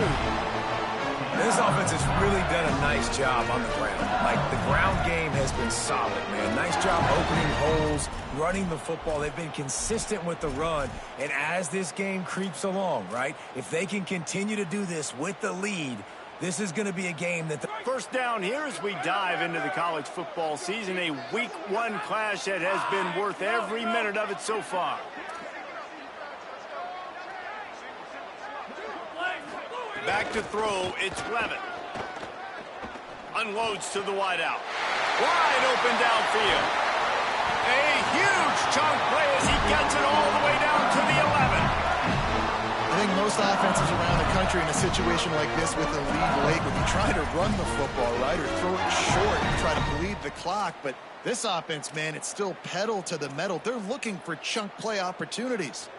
Speaker 3: This offense has really done a nice job on the ground. Like, the ground game has been solid, man. Nice job opening holes, running the football. They've been consistent with the run. And as this game creeps along, right, if they can continue to do this with the lead, this is going to be a game that...
Speaker 1: 1st down here as we dive into the college football season. A Week 1 clash that has been worth every minute of it so far. Back to throw, it's Levitt. Unloads to the wideout. Wide open downfield. A huge chunk play as he gets it all the way down to the 11.
Speaker 2: I think most offenses around the country in a situation like this with a lead late would be trying to run the football, right, or throw it short and try to bleed the clock. But this offense, man, it's still pedal to the metal. They're looking for chunk play opportunities.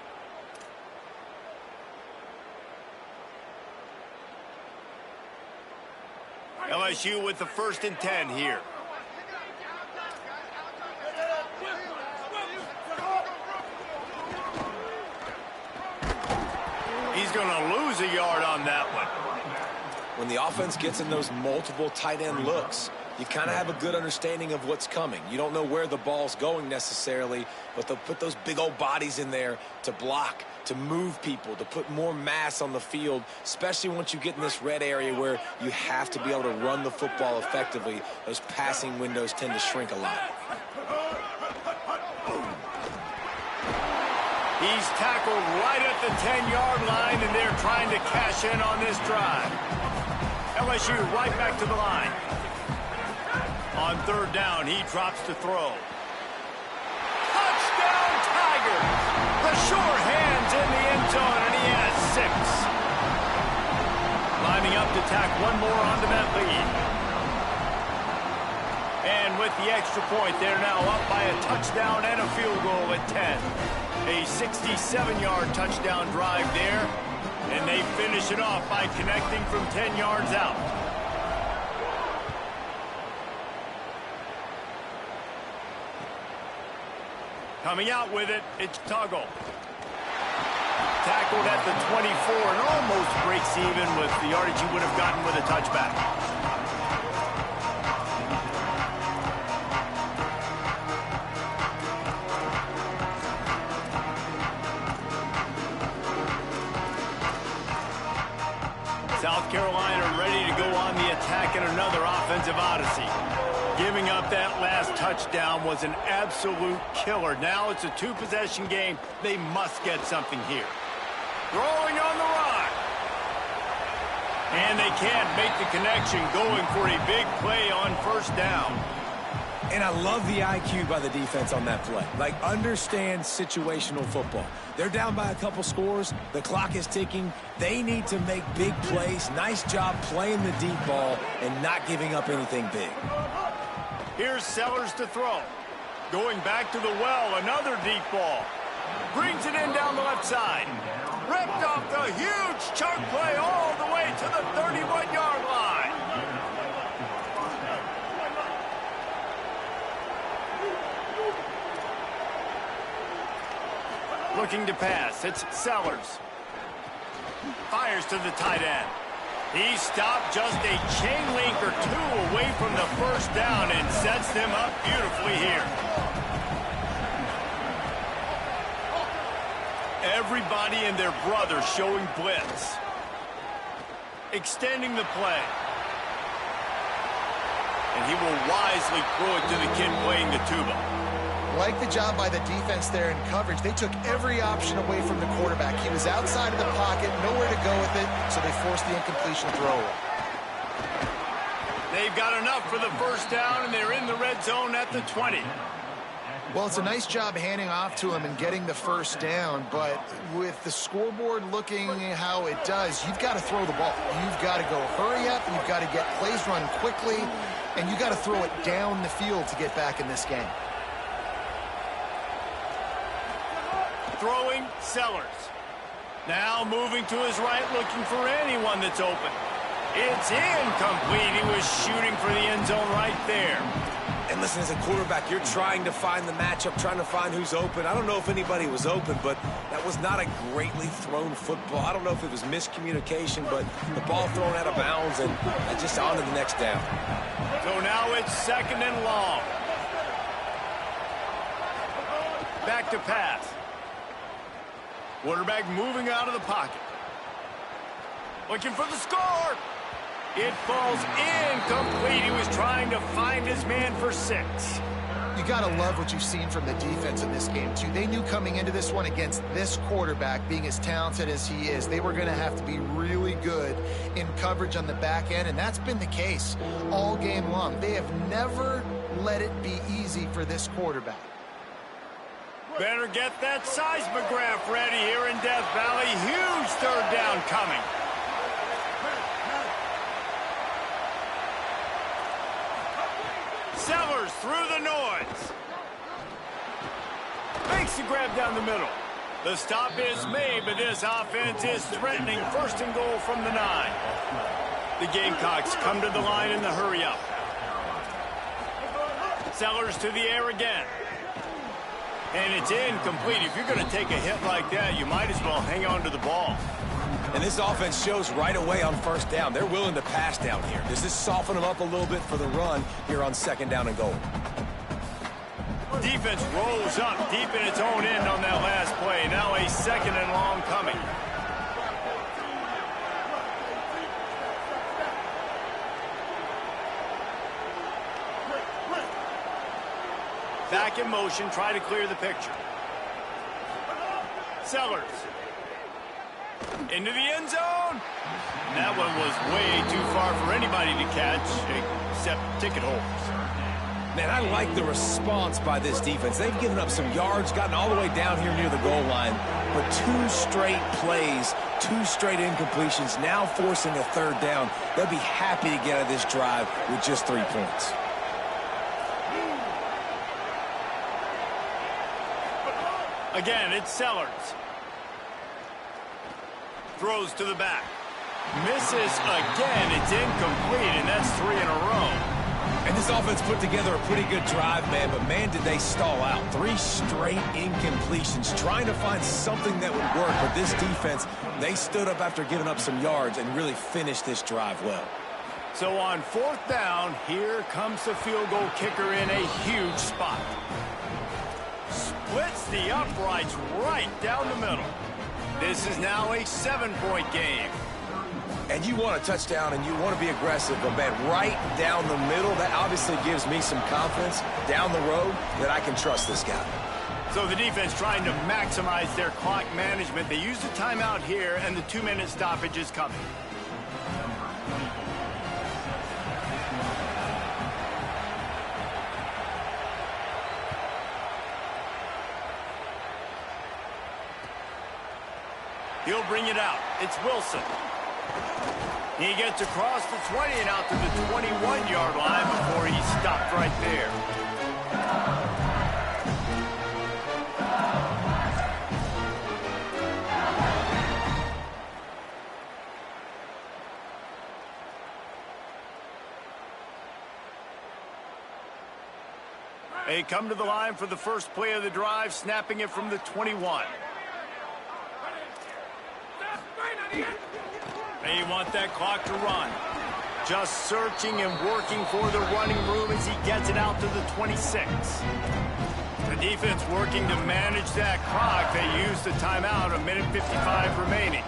Speaker 1: LSU with the 1st and 10 here. He's going to lose a yard on that one.
Speaker 3: When the offense gets in those multiple tight end looks, you kind of have a good understanding of what's coming. You don't know where the ball's going necessarily, but they'll put those big old bodies in there to block, to move people, to put more mass on the field, especially once you get in this red area where you have to be able to run the football effectively. Those passing windows tend to shrink a lot.
Speaker 1: He's tackled right at the 10-yard line, and they're trying to cash in on this drive. LSU right back to the line. On 3rd down, he drops to throw. Touchdown, Tigers! The sure hands in the end zone, and he has 6. Lining up to tack one more onto that lead. And with the extra point, they're now up by a touchdown and a field goal at 10. A 67-yard touchdown drive there, and they finish it off by connecting from 10 yards out. Coming out with it, it's Tuggle. Tackled at the 24 and almost breaks even with the yardage he would have gotten with a touchback. South Carolina ready to go on the attack in another offensive odyssey. Giving up that last touchdown was an absolute killer. Now it's a 2-possession game. They must get something here. Throwing on the run. And they can't make the connection, going for a big play on 1st down.
Speaker 3: And I love the IQ by the defense on that play. Like, understand situational football. They're down by a couple scores. The clock is ticking. They need to make big plays. Nice job playing the deep ball and not giving up anything big.
Speaker 1: Here's Sellers to throw. Going back to the well, another deep ball. Brings it in down the left side. Ripped off the huge chunk play all the way to the 31-yard line. Looking to pass, it's Sellers. Fires to the tight end. He stopped just a chain link or 2 away from the 1st down and sets them up beautifully here. Everybody and their brother showing blitz. Extending the play. And he will wisely throw it to the kid playing the tuba.
Speaker 2: Like the job by the defense there in coverage. They took every option away from the quarterback. He was outside of the pocket, nowhere to go with it, so they forced the incompletion throw.
Speaker 1: They've got enough for the 1st down, and they're in the red zone at the 20.
Speaker 2: Well, it's a nice job handing off to him and getting the 1st down, but with the scoreboard looking how it does, you've got to throw the ball. You've got to go hurry up, you've got to get plays run quickly, and you've got to throw it down the field to get back in this game.
Speaker 1: Throwing, Sellers. Now moving to his right, looking for anyone that's open. It's incomplete. He was shooting for the end zone right there.
Speaker 3: And listen, as a quarterback, you're trying to find the matchup, trying to find who's open. I don't know if anybody was open, but that was not a greatly thrown football. I don't know if it was miscommunication, but the ball thrown out of bounds and just on to the next down.
Speaker 1: So now it's 2nd and long. Back to pass. Quarterback moving out of the pocket. Looking for the score. It falls incomplete. He was trying to find his man for 6.
Speaker 2: You got to love what you've seen from the defense in this game, too. They knew coming into this one against this quarterback, being as talented as he is, they were going to have to be really good in coverage on the back end, and that's been the case all game long. They have never let it be easy for this quarterback.
Speaker 1: Better get that seismograph ready here in Death Valley. Huge 3rd down coming. Sellers through the noise. Makes the grab down the middle. The stop is made, but this offense is threatening 1st and goal from the 9. The Gamecocks come to the line in the hurry-up. Sellers to the air again. And it's incomplete. If you're going to take a hit like that, you might as well hang on to the ball.
Speaker 3: And this offense shows right away on first down. They're willing to pass down here. Does this soften them up a little bit for the run here on second down and goal?
Speaker 1: Defense rolls up deep in its own end on that last play. Now a second and long coming. Back in motion, try to clear the picture. Sellers. Into the end zone. That one was way too far for anybody to catch, except ticket holders.
Speaker 3: Man, I like the response by this defense. They've given up some yards, gotten all the way down here near the goal line, but 2 straight plays, 2 straight incompletions, now forcing a third down. They'll be happy to get out of this drive with just 3 points.
Speaker 1: Again, it's Sellers. Throws to the back. Misses again. It's incomplete, and that's 3 in a row.
Speaker 3: And this offense put together a pretty good drive, man, but man, did they stall out. 3 straight incompletions, trying to find something that would work. But this defense, they stood up after giving up some yards and really finished this drive well.
Speaker 1: So on 4th down, here comes the field goal kicker in a huge spot. Splits the uprights right down the middle. This is now a 7-point game.
Speaker 3: And you want a touchdown and you want to be aggressive, but man, right down the middle, that obviously gives me some confidence down the road that I can trust this guy.
Speaker 1: So the defense trying to maximize their clock management. They use the timeout here, and the 2-minute stoppage is coming. He'll bring it out. It's Wilson. He gets across the 20 and out to the 21-yard line before he stopped right there. They come to the line for the first play of the drive, snapping it from the 21. They want that clock to run. Just searching and working for the running room as he gets it out to the 26. The defense working to manage that clock. They use the timeout, 1:55 remaining.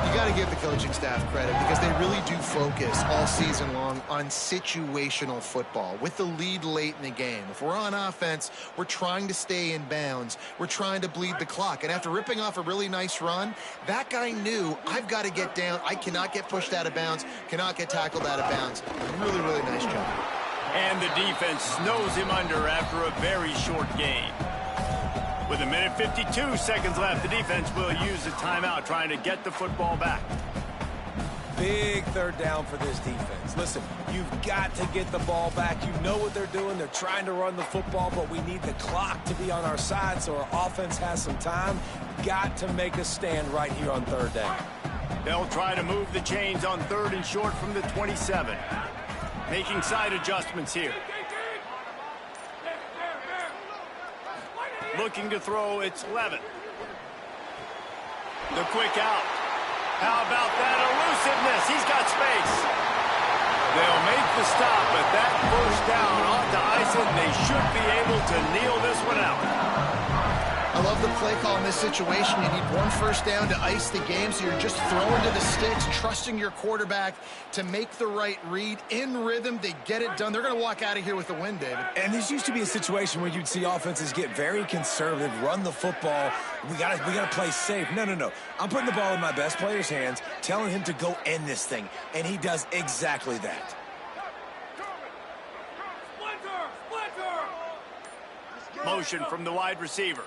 Speaker 2: You got to give the coaching staff credit because they really do focus all season long on situational football with the lead late in the game. If we're on offense, we're trying to stay in bounds. We're trying to bleed the clock. And after ripping off a really nice run, that guy knew, I've got to get down. I cannot get pushed out of bounds, cannot get tackled out of bounds. Really, really nice job.
Speaker 1: And the defense snows him under after a very short game. With 1:52 seconds left, the defense will use the timeout trying to get the football back.
Speaker 3: Big third down for this defense. Listen, you've got to get the ball back. You know what they're doing. They're trying to run the football, but we need the clock to be on our side so our offense has some time. Got to make a stand right here on third down.
Speaker 1: They'll try to move the chains on 3rd and short from the 27. Making side adjustments here. Looking to throw, it's Levin. The quick out. How about that elusiveness? He's got space. They'll make the stop, but that first down ought to ice it, and they should be able to kneel this one out.
Speaker 2: I love the play call in this situation. You need 1 first down to ice the game, so you're just throwing to the sticks, trusting your quarterback to make the right read. In rhythm, they get it done. They're going to walk out of here with the win, David.
Speaker 3: And this used to be a situation where you'd see offenses get very conservative, run the football. We gotta play safe. No. I'm putting the ball in my best player's hands, telling him to go end this thing, and he does exactly that.
Speaker 1: Motion from the wide receiver.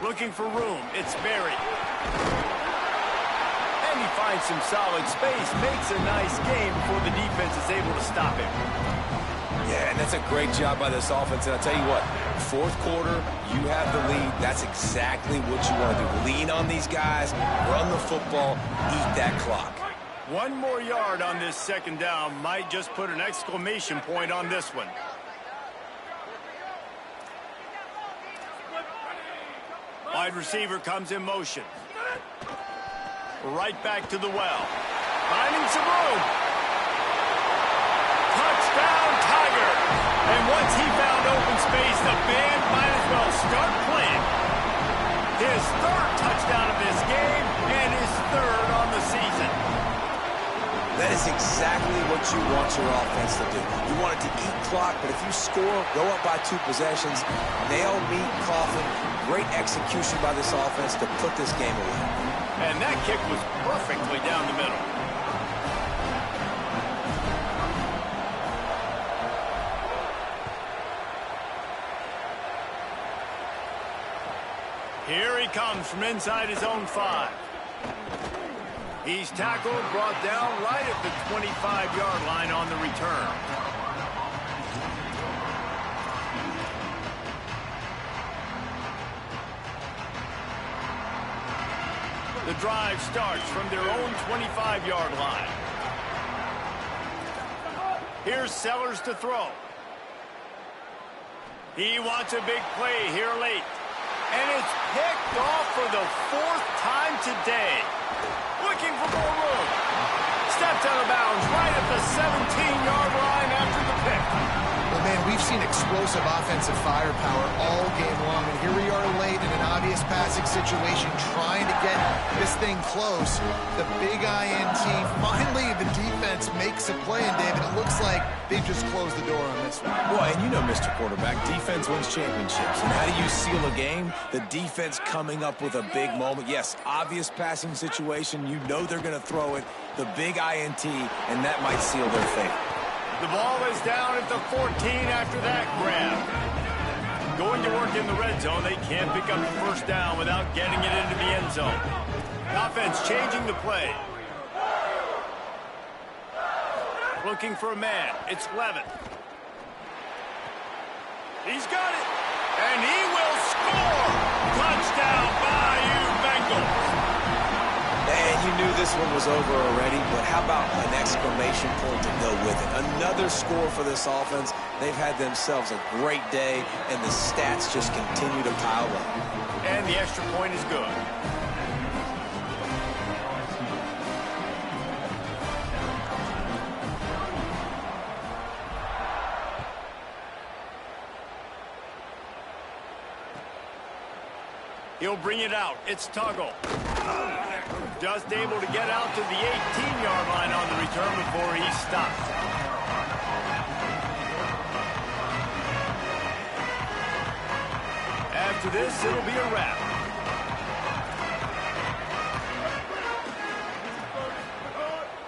Speaker 1: Looking for room. It's Berry. And he finds some solid space. Makes a nice game before the defense is able to stop him.
Speaker 3: Yeah, and that's a great job by this offense. And I'll tell you what, 4th quarter, you have the lead. That's exactly what you want to do. Lean on these guys, run the football, eat that clock.
Speaker 1: 1 more yard on this second down might just put an exclamation point on this one. Wide receiver comes in motion. Right back to the well. Finding some room. Touchdown, Tiger. And once he found open space, the band might as well start playing. His 3rd touchdown of this game and his 3rd on the season.
Speaker 3: That is exactly what you want your offense to do. You want it to eat clock, but if you score, go up by 2 possessions, nail, meet, coffin. Great execution by this offense to put this game away.
Speaker 1: And that kick was perfectly down the middle. Here he comes from inside his own 5. He's tackled, brought down right at the 25-yard line on the return. The drive starts from their own 25-yard line. Here's Sellers to throw. He wants a big play here late. And it's picked off for the 4th time today. Looking for more room. Steps out of bounds right at the 17-yard line after the pick.
Speaker 2: Well, man, we've seen explosive offensive firepower all game long, and here we are late in an obvious passing situation trying to get this thing close. The big INT, finally the defense makes a play, and David, it looks like they've just closed the door on this one.
Speaker 3: Well, and you know, Mr. Quarterback, defense wins championships. And how do you seal a game? The defense coming up with a big moment. Yes, obvious passing situation. You know they're going to throw it. The big INT, and that might seal their fate.
Speaker 1: The ball is down at the 14 after that grab. Going to work in the red zone. They can't pick up the 1st down without getting it into the end zone. Offense changing the play. Looking for a man. It's Levitt. He's got it. And he will score. Touchdown, Bayou Bengals.
Speaker 3: And you knew this one was over already, but how about an exclamation point to go with it? Another score for this offense. They've had themselves a great day, and the stats just continue to pile up.
Speaker 1: And the extra point is good. He'll bring it out. It's Tuggle. Just able to get out to the 18-yard line on the return before he stopped. After this, it'll be a wrap.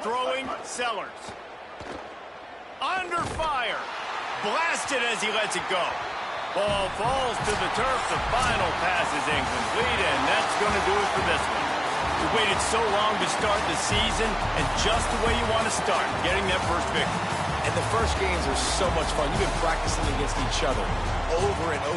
Speaker 1: Throwing Sellers. Under fire. Blasted as he lets it go. Ball falls to the turf. The final pass is incomplete, and that's going to do it for this one. You waited so long to start the season, and just the way you want to start, getting that first victory.
Speaker 3: And the first games are so much fun. You've been practicing against each other over and over.